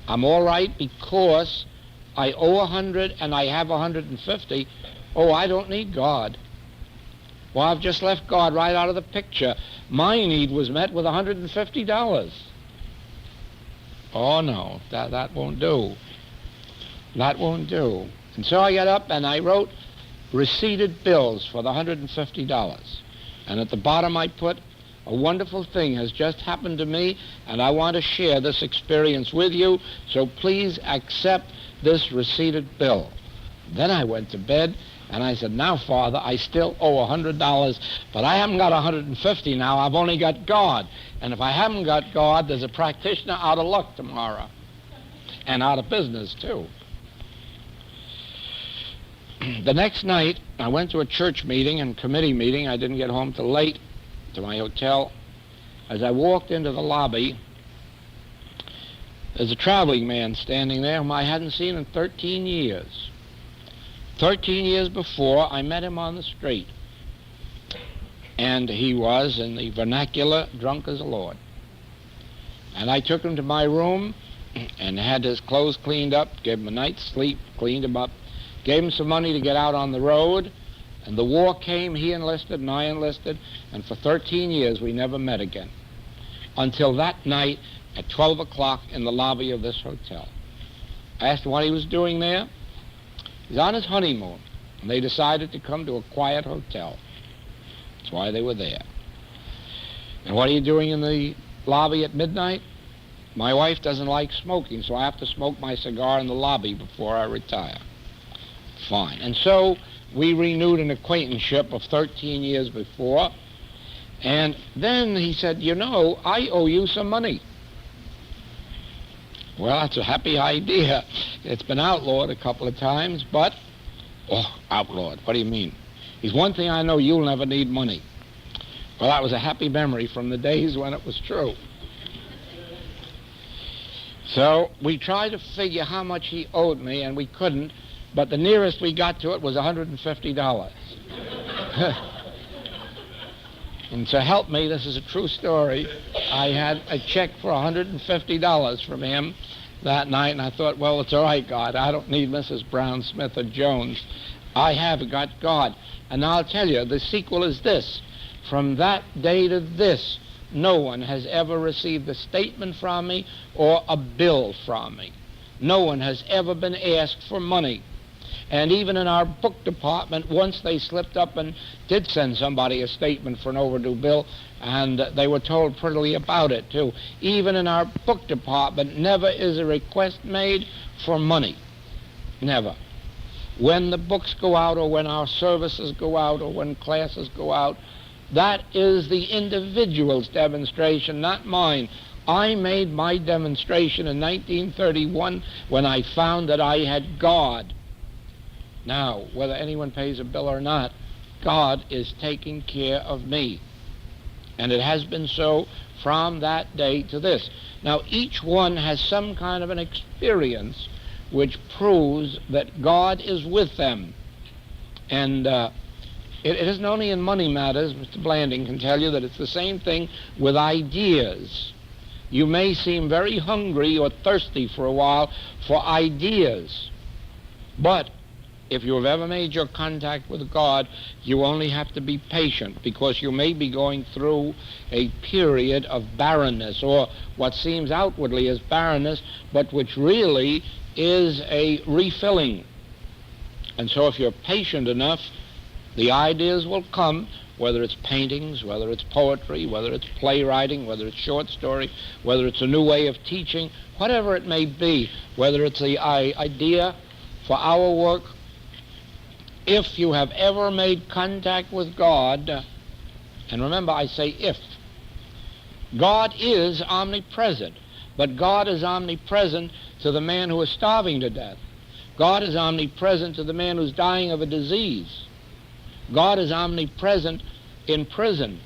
I'm all right because I owe 100 and I have 150. Oh, I don't need God. Well, I've just left God right out of the picture. My need was met with $150. Oh, no, that won't do. That won't do. And so I got up and I wrote receipted bills for the $150. And at the bottom I put, a wonderful thing has just happened to me, and I want to share this experience with you, so please accept this receipted bill. Then I went to bed, and I said, now, Father, I still owe $100, but I haven't got $150 now. I've only got God. And if I haven't got God, there's a practitioner out of luck tomorrow, and out of business, too. The next night, I went to a church meeting and committee meeting. I didn't get home till late to my hotel. As I walked into the lobby, there's a traveling man standing there whom I hadn't seen in 13 years. 13 years before, I met him on the street, and he was, in the vernacular, drunk as a lord. And I took him to my room and had his clothes cleaned up, gave him a night's sleep, cleaned him up, gave him some money to get out on the road. And the war came, he enlisted and I enlisted, and for 13 years we never met again. Until that night at 12 o'clock in the lobby of this hotel. I asked him what he was doing there. He's on his honeymoon, and they decided to come to a quiet hotel. That's why they were there. And what are you doing in the lobby at midnight? My wife doesn't like smoking, so I have to smoke my cigar in the lobby before I retire. Fine. And so we renewed an acquaintanceship of 13 years before, And then he said, you know, I owe you some money. Well, that's a happy idea. It's been outlawed a couple of times, but, outlawed, what do you mean? He's one thing I know, you'll never need money. Well, that was a happy memory from the days when it was true. So we tried to figure how much he owed me, and we couldn't, but the nearest we got to it was $150. And to help me, this is a true story, I had a check for $150 from him that night, and I thought, well, it's all right, God. I don't need Mrs. Brown, Smith, or Jones. I have got God. And I'll tell you, the sequel is this. From that day to this, no one has ever received a statement from me or a bill from me. No one has ever been asked for money. And even in our book department, once they slipped up and did send somebody a statement for an overdue bill, and they were told prettily about it, too. Even in our book department, never is a request made for money. Never. When the books go out, or when our services go out, or when classes go out, that is the individual's demonstration, not mine. I made my demonstration in 1931 when I found that I had God. Now, whether anyone pays a bill or not, God is taking care of me. And it has been so from that day to this. Now, each one has some kind of an experience which proves that God is with them. And it isn't only in money matters. Mr. Blanding can tell you that it's the same thing with ideas. You may seem very hungry or thirsty for a while for ideas, but if you have ever made your contact with God, you only have to be patient, because you may be going through a period of barrenness, or what seems outwardly as barrenness, but which really is a refilling. And so if you're patient enough, the ideas will come, whether it's paintings, whether it's poetry, whether it's playwriting, whether it's short story, whether it's a new way of teaching, whatever it may be, whether it's the idea for our work. If you have ever made contact with God, and remember I say if, God is omnipresent, but God is omnipresent to the man who is starving to death. God is omnipresent to the man who's dying of a disease. God is omnipresent in prison.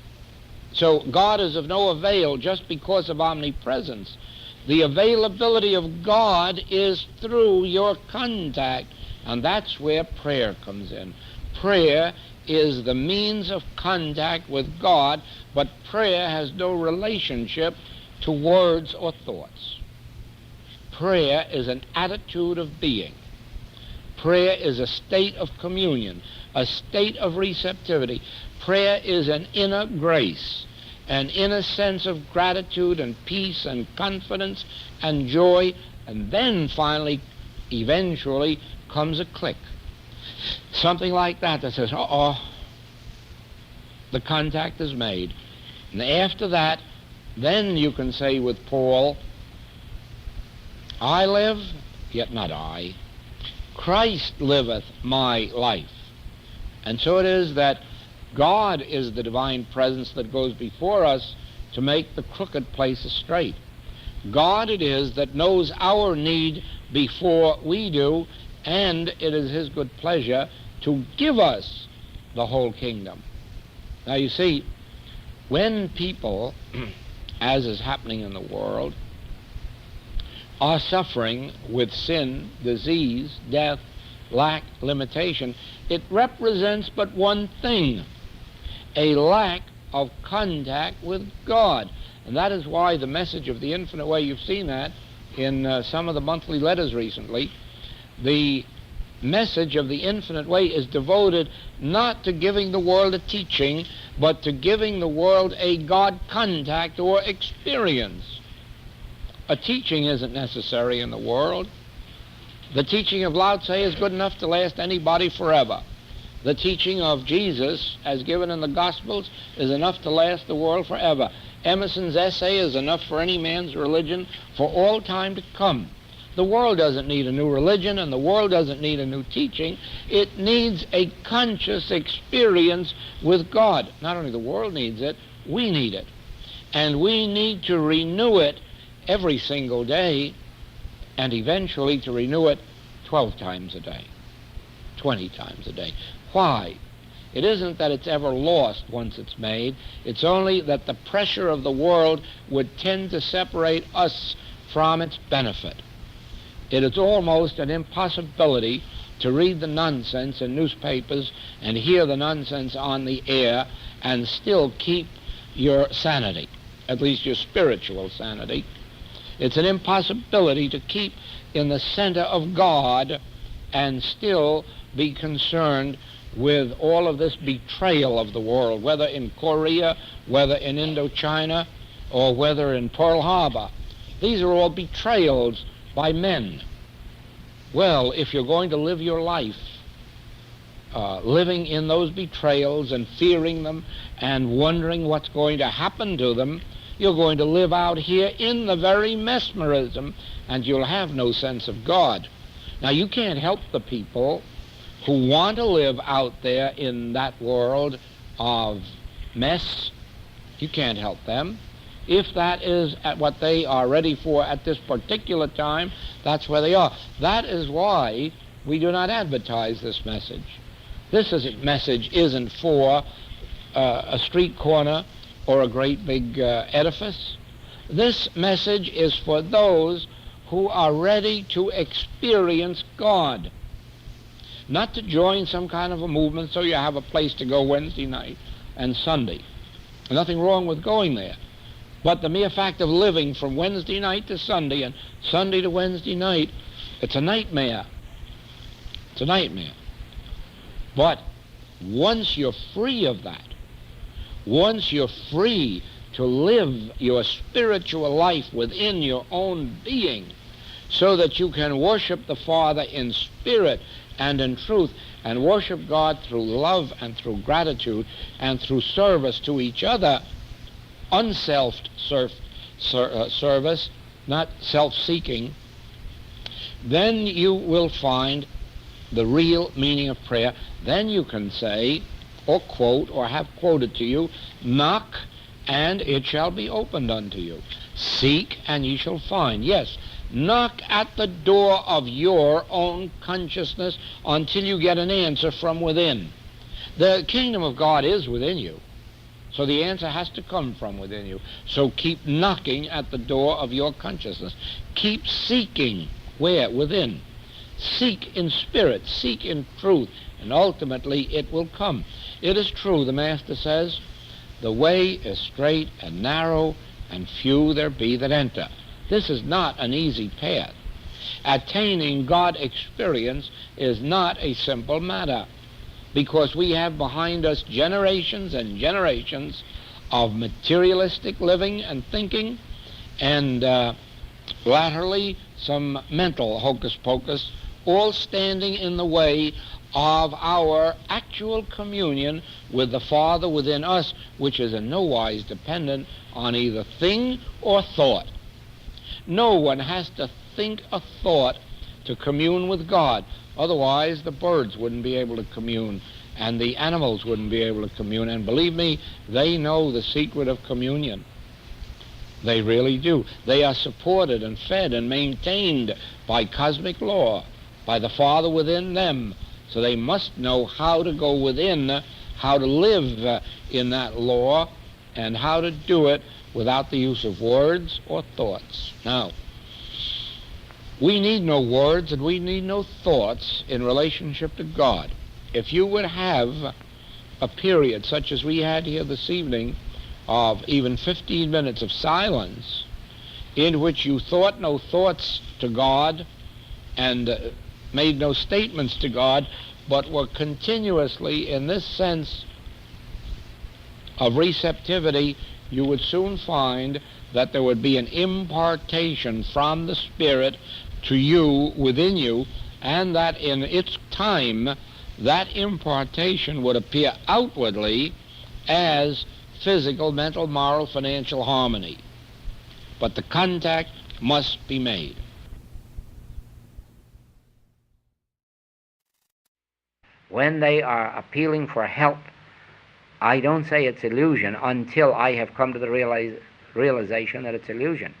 So God is of no avail just because of omnipresence. The availability of God is through your contact. And that's where prayer comes in. Prayer is the means of contact with God, but prayer has no relationship to words or thoughts. Prayer is an attitude of being. Prayer is a state of communion, a state of receptivity. Prayer is an inner grace, an inner sense of gratitude and peace and confidence and joy, and then finally, eventually, comes a click. Something like that says, the contact is made. And after that, then you can say with Paul, I live, yet not I. Christ liveth my life. And so it is that God is the divine presence that goes before us to make the crooked places straight. God it is that knows our need before we do, and it is his good pleasure to give us the whole kingdom. Now you see, when people, as is happening in the world, are suffering with sin, disease, death, lack, limitation, it represents but one thing: a lack of contact with God. And that is why the message of the infinite way, you've seen that in some of the monthly letters recently, the message of the infinite way is devoted not to giving the world a teaching, but to giving the world a God contact or experience. A teaching isn't necessary in the world. The teaching of Lao Tse is good enough to last anybody forever. The teaching of Jesus, as given in the Gospels, is enough to last the world forever. Emerson's essay is enough for any man's religion for all time to come. The world doesn't need a new religion, and the world doesn't need a new teaching. It needs a conscious experience with God. Not only the world needs it, We need it. And we need to renew it every single day, and eventually to renew it 12 times a day, 20 times a day. Why? It isn't that it's ever lost once it's made. It's only that the pressure of the world would tend to separate us from its benefit. It is almost an impossibility to read the nonsense in newspapers and hear the nonsense on the air and still keep your sanity, at least your spiritual sanity. It's an impossibility to keep in the center of God and still be concerned with all of this betrayal of the world, whether in Korea, whether in Indochina, or whether in Pearl Harbor. These are all betrayals by men. Well, if you're going to live your life living in those betrayals and fearing them and wondering what's going to happen to them, you're going to live out here in the very mesmerism, and you'll have no sense of God. Now, you can't help the people who want to live out there in that world of mess. You can't help them. If that is at what they are ready for at this particular time, that's where they are. That is why we do not advertise this message. This message isn't for a street corner or a great big edifice. This message is for those who are ready to experience God. Not to join some kind of a movement so you have a place to go Wednesday night and Sunday. Nothing wrong with going there. But the mere fact of living from Wednesday night to Sunday and Sunday to Wednesday night, it's a nightmare. It's a nightmare. But once you're free of that, once you're free to live your spiritual life within your own being so that you can worship the Father in spirit and in truth, and worship God through love and through gratitude and through service to each other, service, not self-seeking, then you will find the real meaning of prayer. Then you can say, or quote, or have quoted to you, knock and it shall be opened unto you. Seek and ye shall find. Yes, knock at the door of your own consciousness until you get an answer from within. The kingdom of God is within you, so the answer has to come from within you. So keep knocking at the door of your consciousness. Keep seeking. Where? Within. Seek in spirit, seek in truth, and ultimately it will come. It is true, the Master says, the way is straight and narrow, and few there be that enter. This is not an easy path. Attaining God experience is not a simple matter, because we have behind us generations and generations of materialistic living and thinking, and latterly some mental hocus-pocus, all standing in the way of our actual communion with the Father within us, which is in no wise dependent on either thing or thought. No one has to think a thought to commune with God. Otherwise, the birds wouldn't be able to commune, and the animals wouldn't be able to commune. And believe me, they know the secret of communion. They really do. They are supported and fed and maintained by cosmic law, by the Father within them. So they must know how to go within, how to live in that law, and how to do it without the use of words or thoughts. Now, we need no words and we need no thoughts in relationship to God. If you would have a period such as we had here this evening of even 15 minutes of silence in which you thought no thoughts to God and made no statements to God, but were continuously in this sense of receptivity, you would soon find that there would be an impartation from the Spirit to you, within you, and that in its time, that impartation would appear outwardly as physical, mental, moral, financial harmony. But the contact must be made. When they are appealing for help I don't say it's illusion until I have come to the realization that it's illusion.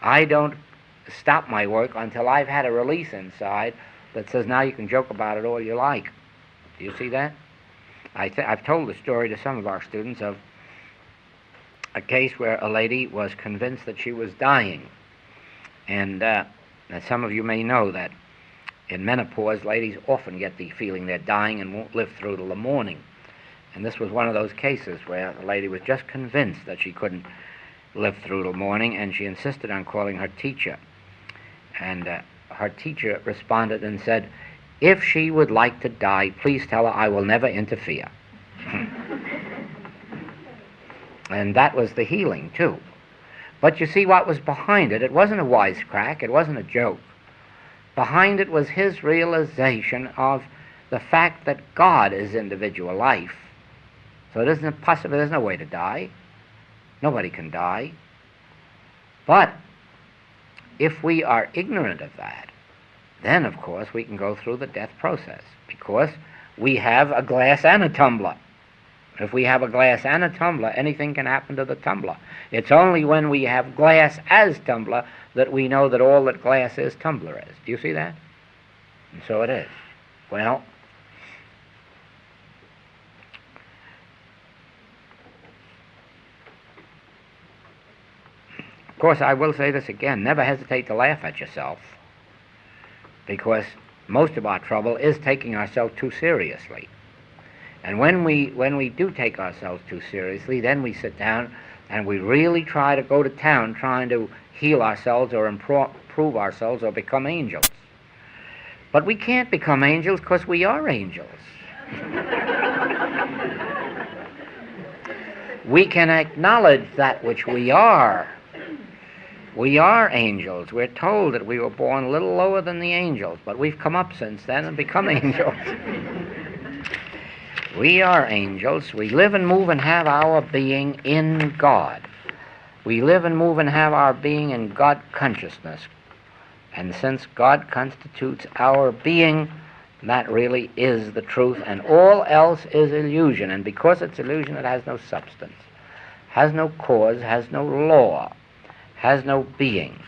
I don't stop my work until I've had a release inside that says, now you can joke about it all you like. Do you see that? I've told the story to some of our students of a case where a lady was convinced that she was dying. And some of you may know that in menopause, ladies often get the feeling they're dying and won't live through till the morning. And this was one of those cases where the lady was just convinced that she couldn't live through till morning, and she insisted on calling her teacher. And her teacher responded and said, if she would like to die, please tell her I will never interfere. And that was the healing, too. But you see what was behind it. It wasn't a wisecrack. It wasn't a joke. Behind it was his realization of the fact that God is individual life. So it isn't possible. There's no way to die. Nobody can die. But if we are ignorant of that, then, of course, we can go through the death process, because we have a glass and a tumbler. If we have a glass and a tumbler, anything can happen to the tumbler. It's only when we have glass as tumbler that we know that all that glass is, tumbler is. Do you see that? And so it is. Well, of course, I will say this again. Never hesitate to laugh at yourself, because most of our trouble is taking ourselves too seriously. And when we do take ourselves too seriously, then we sit down and we really try to go to town trying to heal ourselves or improve ourselves or become angels. But we can't become angels because we are angels. We can acknowledge that which we are. We are angels. We're told that we were born a little lower than the angels, but we've come up since then and become angels. We are angels. We live and move and have our being in God. We live and move and have our being in God consciousness. And since God constitutes our being, that really is the truth, and all else is illusion. And because it's illusion, it has no substance, has no cause, has no law, has no being.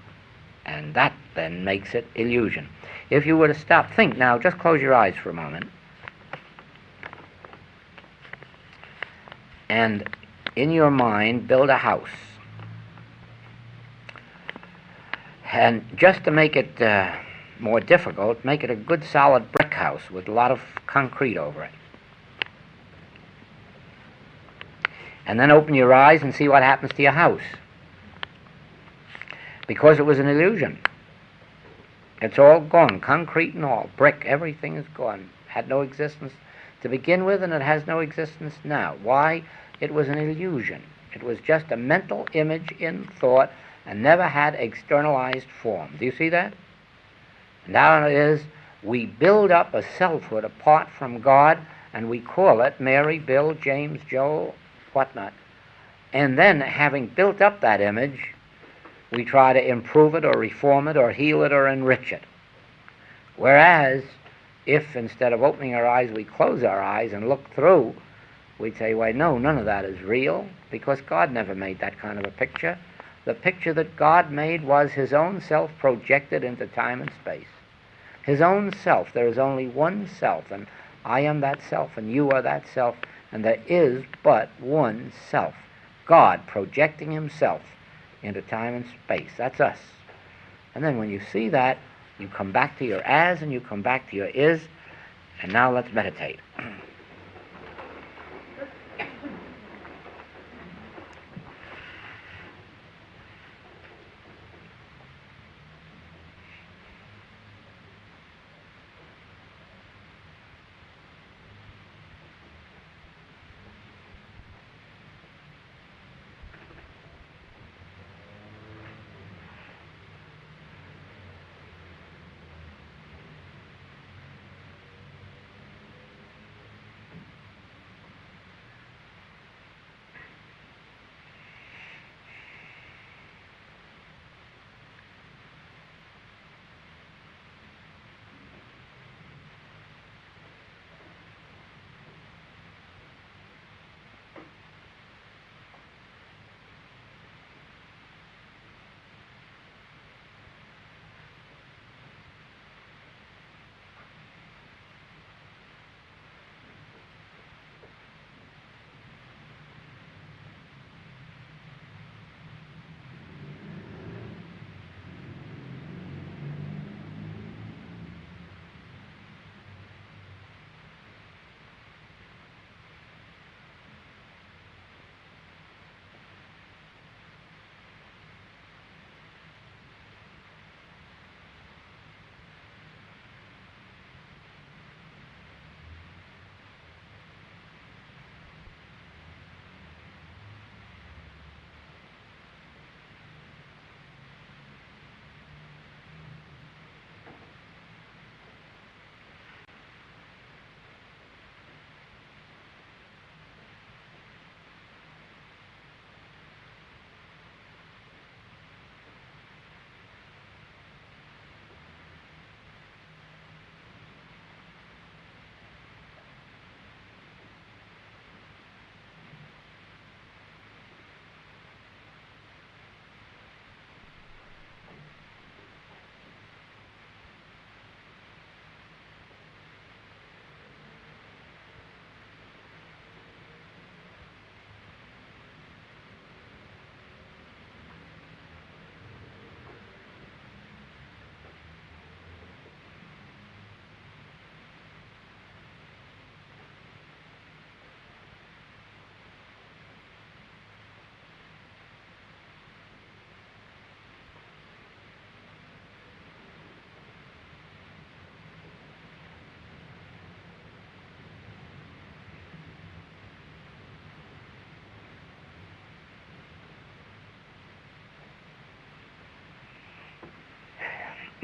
And that then makes it illusion. If you were to stop, think now, just close your eyes for a moment. And in your mind, build a house. And just to make it more difficult, make it a good solid brick house with a lot of concrete over it. And then open your eyes and see what happens to your house. Because it was an illusion. It's all gone, concrete and all, brick, everything is gone. Had no existence to begin with, and it has no existence now. Why? It was an illusion. It was just a mental image in thought and never had externalized form. Do you see that? Now it is, we build up a selfhood apart from God, and we call it Mary, Bill, James, Joel, whatnot. And then, having built up that image, we try to improve it or reform it or heal it or enrich it. Whereas, if instead of opening our eyes, we close our eyes and look through, we'd say, why, no, none of that is real, because God never made that kind of a picture. The picture that God made was his own self projected into time and space. His own self. There is only one self, and I am that self, and you are that self, and there is but one self. God projecting himself into time and space. That's us. And then when you see that, you come back to your as and you come back to your is, and now let's meditate.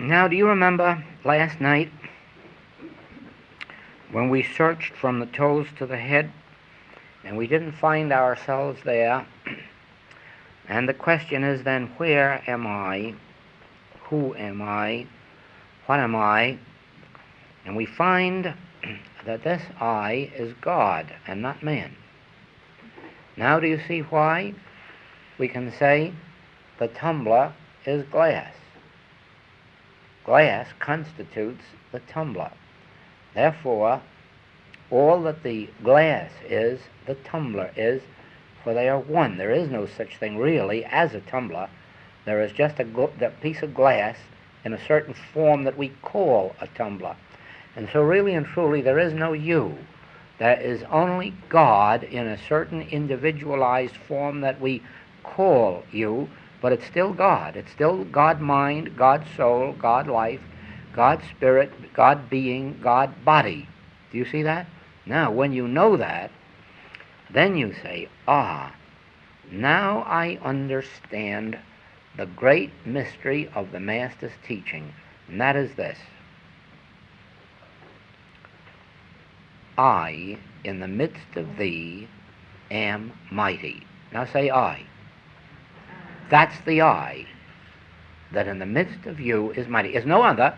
Now, do you remember last night when we searched from the toes to the head and we didn't find ourselves there? And the question is then, where am I? Who am I? What am I? And we find that this I is God and not man. Now do you see why we can say the tumbler is glass? Glass constitutes the tumbler. Therefore, all that the glass is, the tumbler is, for they are one. There is no such thing really as a tumbler. There is just a piece of glass in a certain form that we call a tumbler. And so really and truly there is no you. There is only God in a certain individualized form that we call you, but it's still God. It's still God mind, God soul, God life, God spirit, God being, God body. Do you see that? Now, when you know that, then you say, now I understand the great mystery of the Master's teaching, and that is this. I, in the midst of thee, am mighty. Now say I. That's the I, that in the midst of you is mighty. It's no other.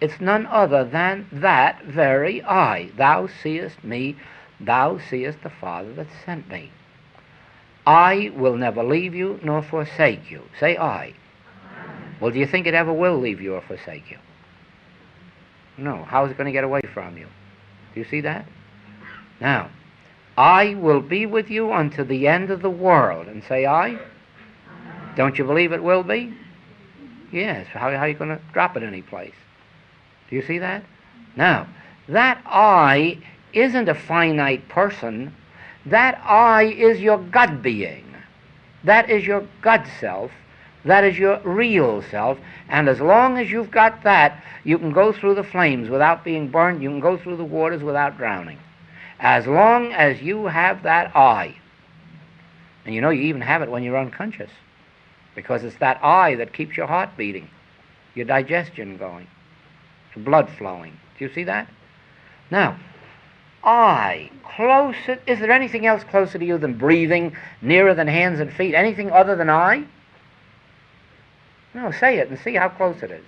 It's none other than that very I. Thou seest me, thou seest the Father that sent me. I will never leave you nor forsake you. Say I. Well, do you think it ever will leave you or forsake you? No. How is it going to get away from you? Do you see that? Now, I will be with you unto the end of the world. And say I. Don't you believe it will be? Yes. How are you going to drop it any place? Do you see that? Now, that I isn't a finite person. That I is your God being. That is your God self. That is your real self. And as long as you've got that, you can go through the flames without being burned. You can go through the waters without drowning. As long as you have that I. And you know you even have it when you're unconscious. Because it's that I that keeps your heart beating, your digestion going, your blood flowing. Do you see that? Now, I, closer, is there anything else closer to you than breathing, nearer than hands and feet? Anything other than I? No, say it and see how close it is.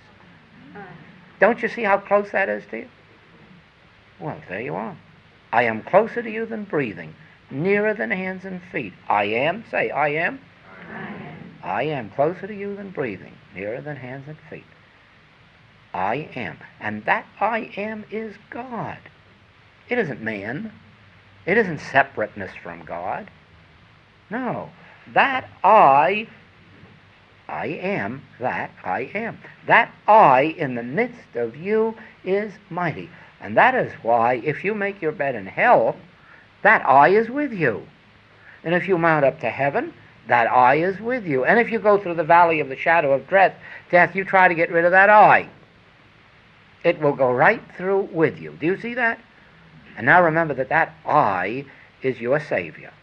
Don't you see how close that is to you? Well, there you are. I am closer to you than breathing, nearer than hands and feet. I am, say, I am. I am closer to you than breathing, nearer than hands and feet. I am. And that I am is God. It isn't man. It isn't separateness from God. No. That I am that I am. That I in the midst of you is mighty. And that is why if you make your bed in hell, that I is with you. And if you mount up to heaven, that I is with you. And if you go through the valley of the shadow of death, you try to get rid of that I. It will go right through with you. Do you see that? And now remember that that I is your Savior.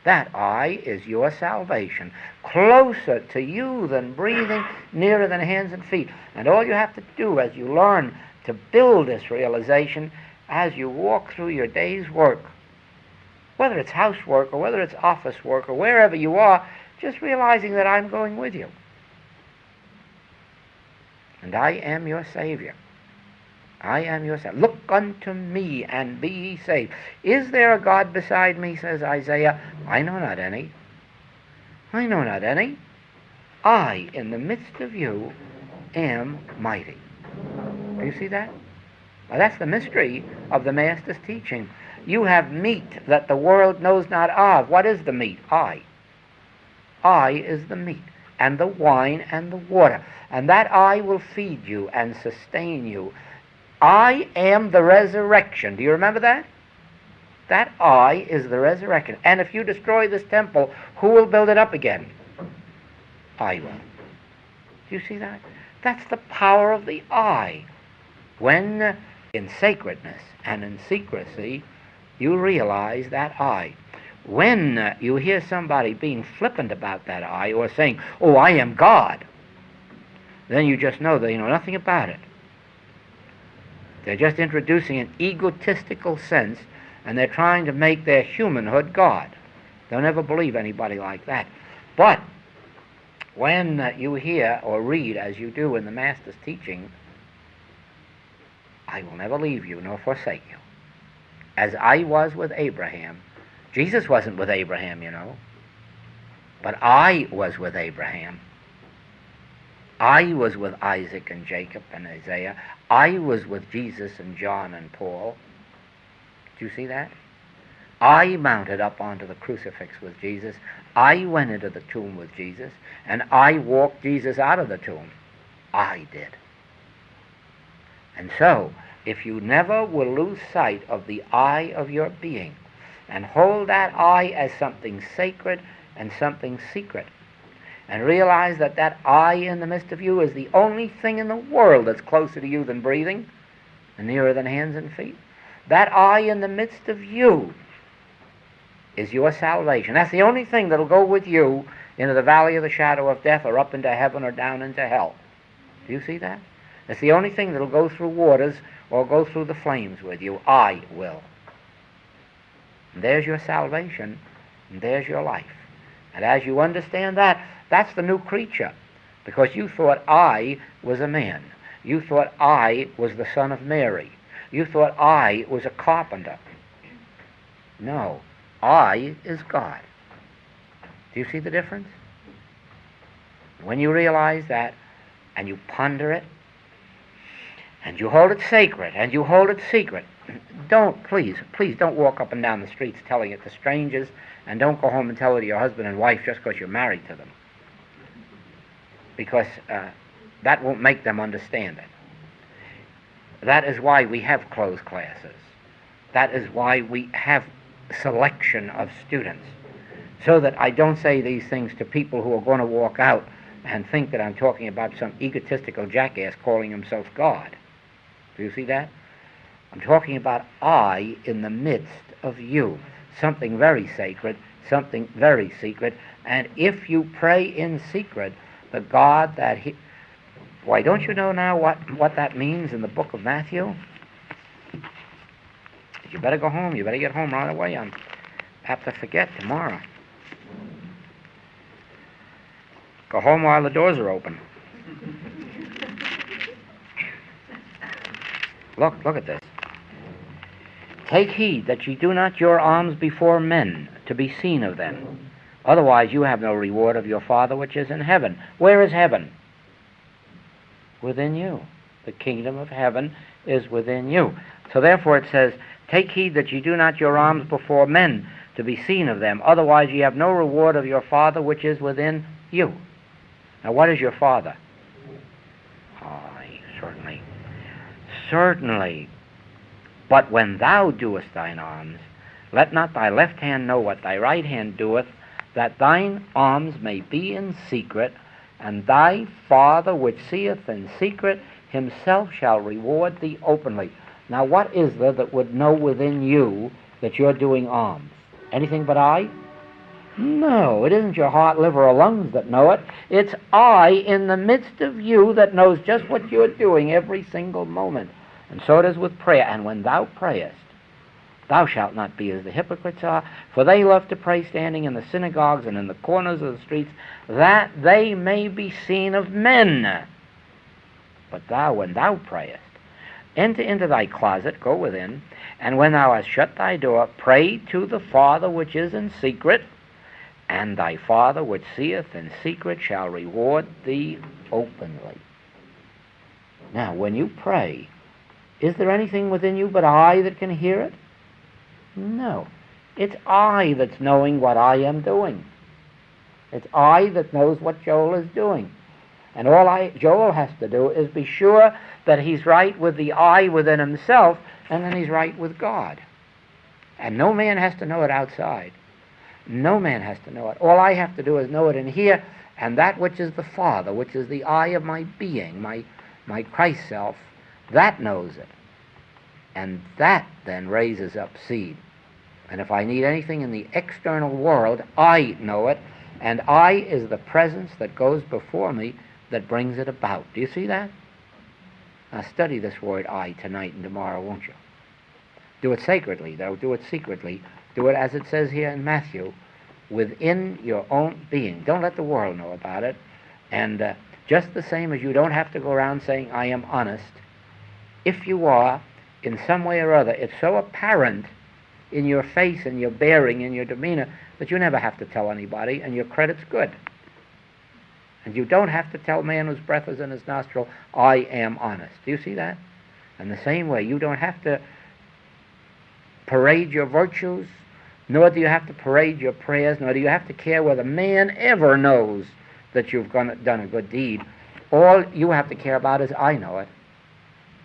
That I is your salvation. Closer to you than breathing, nearer than hands and feet. And all you have to do as you learn to build this realization, as you walk through your day's work, whether it's housework or whether it's office work or wherever you are, just realizing that I'm going with you. And I am your Savior. I am your Savior. Look unto me and be ye saved. Is there a God beside me, says Isaiah? I know not any. I know not any. I, in the midst of you, am mighty. Do you see that? Well, that's the mystery of the Master's teaching. You have meat that the world knows not of. What is the meat? I. I is the meat, and the wine and the water. And that I will feed you and sustain you. I am the resurrection. Do you remember that? That I is the resurrection. And if you destroy this temple, who will build it up again? I will. Do you see that? That's the power of the I. When in sacredness and in secrecy, you realize that I. When you hear somebody being flippant about that I, or saying, oh, I am God, then you just know they know nothing about it. They're just introducing an egotistical sense, and they're trying to make their humanhood God. They'll never believe anybody like that. But when you hear or read, as you do in the Master's teaching, I will never leave you nor forsake you, as I was with Abraham. Jesus wasn't with Abraham, you know, but I was with Abraham. I was with Isaac and Jacob and Isaiah. I was with Jesus and John and Paul. Do you see that? I mounted up onto the crucifix with Jesus. I went into the tomb with Jesus, and I walked Jesus out of the tomb. I did. And so, if you never will lose sight of the I of your being, and hold that I as something sacred and something secret, and realize that that I in the midst of you is the only thing in the world that's closer to you than breathing, and nearer than hands and feet, that I in the midst of you is your salvation. That's the only thing that'll go with you into the valley of the shadow of death, or up into heaven, or down into hell. Do you see that? It's the only thing that'll go through waters or go through the flames with you. I will. And there's your salvation, and there's your life. And as you understand that, that's the new creature. Because you thought I was a man. You thought I was the son of Mary. You thought I was a carpenter. No, I is God. Do you see the difference? When you realize that, and you ponder it, and you hold it sacred, and you hold it secret, please don't walk up and down the streets telling it to strangers, and don't go home and tell it to your husband and wife just because you're married to them. Because that won't make them understand it. That is why we have closed classes. That is why we have selection of students. So that I don't say these things to people who are going to walk out and think that I'm talking about some egotistical jackass calling himself God. Do you see that? I'm talking about I in the midst of you. Something very sacred, something very secret. And if you pray in secret, the God that he... Why, don't you know now what that means in the book of Matthew? You better go home. You better get home right away. I'm apt to forget tomorrow. Go home while the doors are open. Look at this. Take heed that ye do not your alms before men, to be seen of them. Otherwise you have no reward of your Father which is in heaven. Where is heaven? Within you. The kingdom of heaven is within you. So therefore it says, take heed that ye do not your alms before men, to be seen of them. Otherwise ye have no reward of your Father which is within you. Now what is your Father? Aye, certainly. Certainly. But when thou doest thine alms, let not thy left hand know what thy right hand doeth, that thine alms may be in secret, and thy Father which seeth in secret himself shall reward thee openly. Now what is there that would know within you that you're doing alms? Anything but I? No, it isn't your heart, liver, or lungs that know it. It's I in the midst of you that knows just what you're doing every single moment. And so it is with prayer. And when thou prayest, thou shalt not be as the hypocrites are, for they love to pray standing in the synagogues and in the corners of the streets, that they may be seen of men. But thou, when thou prayest, enter into thy closet, go within, and when thou hast shut thy door, pray to the Father which is in secret, and thy Father which seeth in secret shall reward thee openly. Now, when you pray, is there anything within you but I that can hear it? No. It's I that's knowing what I am doing. It's I that knows what Joel is doing. And all Joel has to do is be sure that he's right with the I within himself, and then he's right with God. And no man has to know it outside. No man has to know it. All I have to do is know it in here, and that which is the Father, which is the I of my being, my Christ self, that knows it. And that then raises up seed. And if I need anything in the external world, I know it, and I is the presence that goes before me that brings it about. Do you see that? Now study this word I tonight and tomorrow, won't you? Do it sacredly, though. Do it secretly. Do it as it says here in Matthew, within your own being. Don't let the world know about it. And just the same as you don't have to go around saying, I am honest, if you are, in some way or other, it's so apparent in your face and your bearing and your demeanor that you never have to tell anybody, and your credit's good. And you don't have to tell man whose breath is in his nostril, I am honest. Do you see that? In the same way, you don't have to parade your virtues, nor do you have to parade your prayers, nor do you have to care whether man ever knows that you've done a good deed. All you have to care about is, I know it,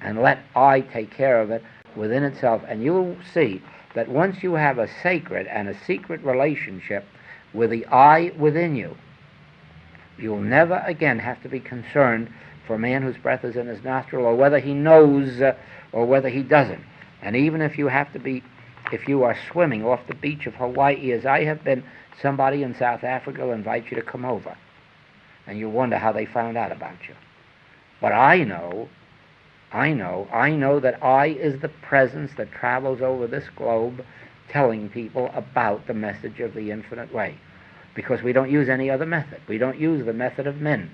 and let I take care of it within itself. And you'll see that once you have a sacred and a secret relationship with the I within you, you'll never again have to be concerned for a man whose breath is in his nostril, or whether he knows or whether he doesn't. And even if you have to be, if you are swimming off the beach of Hawaii, as I have been, somebody in South Africa will invite you to come over, and you wonder how they found out about you. But I know that I is the presence that travels over this globe telling people about the message of the infinite way, because we don't use any other method. We don't use the method of men.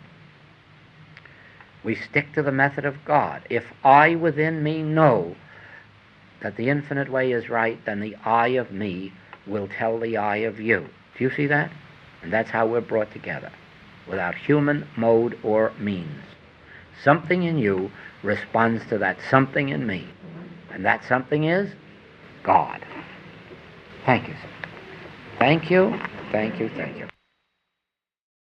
We stick to the method of God. If I within me know that the infinite way is right, then the I of me will tell the I of you. Do you see that? And that's how we're brought together, without human mode or means. Something in you responds to that something in me, and that something is God. Thank you, sir. Thank you, thank you, thank you.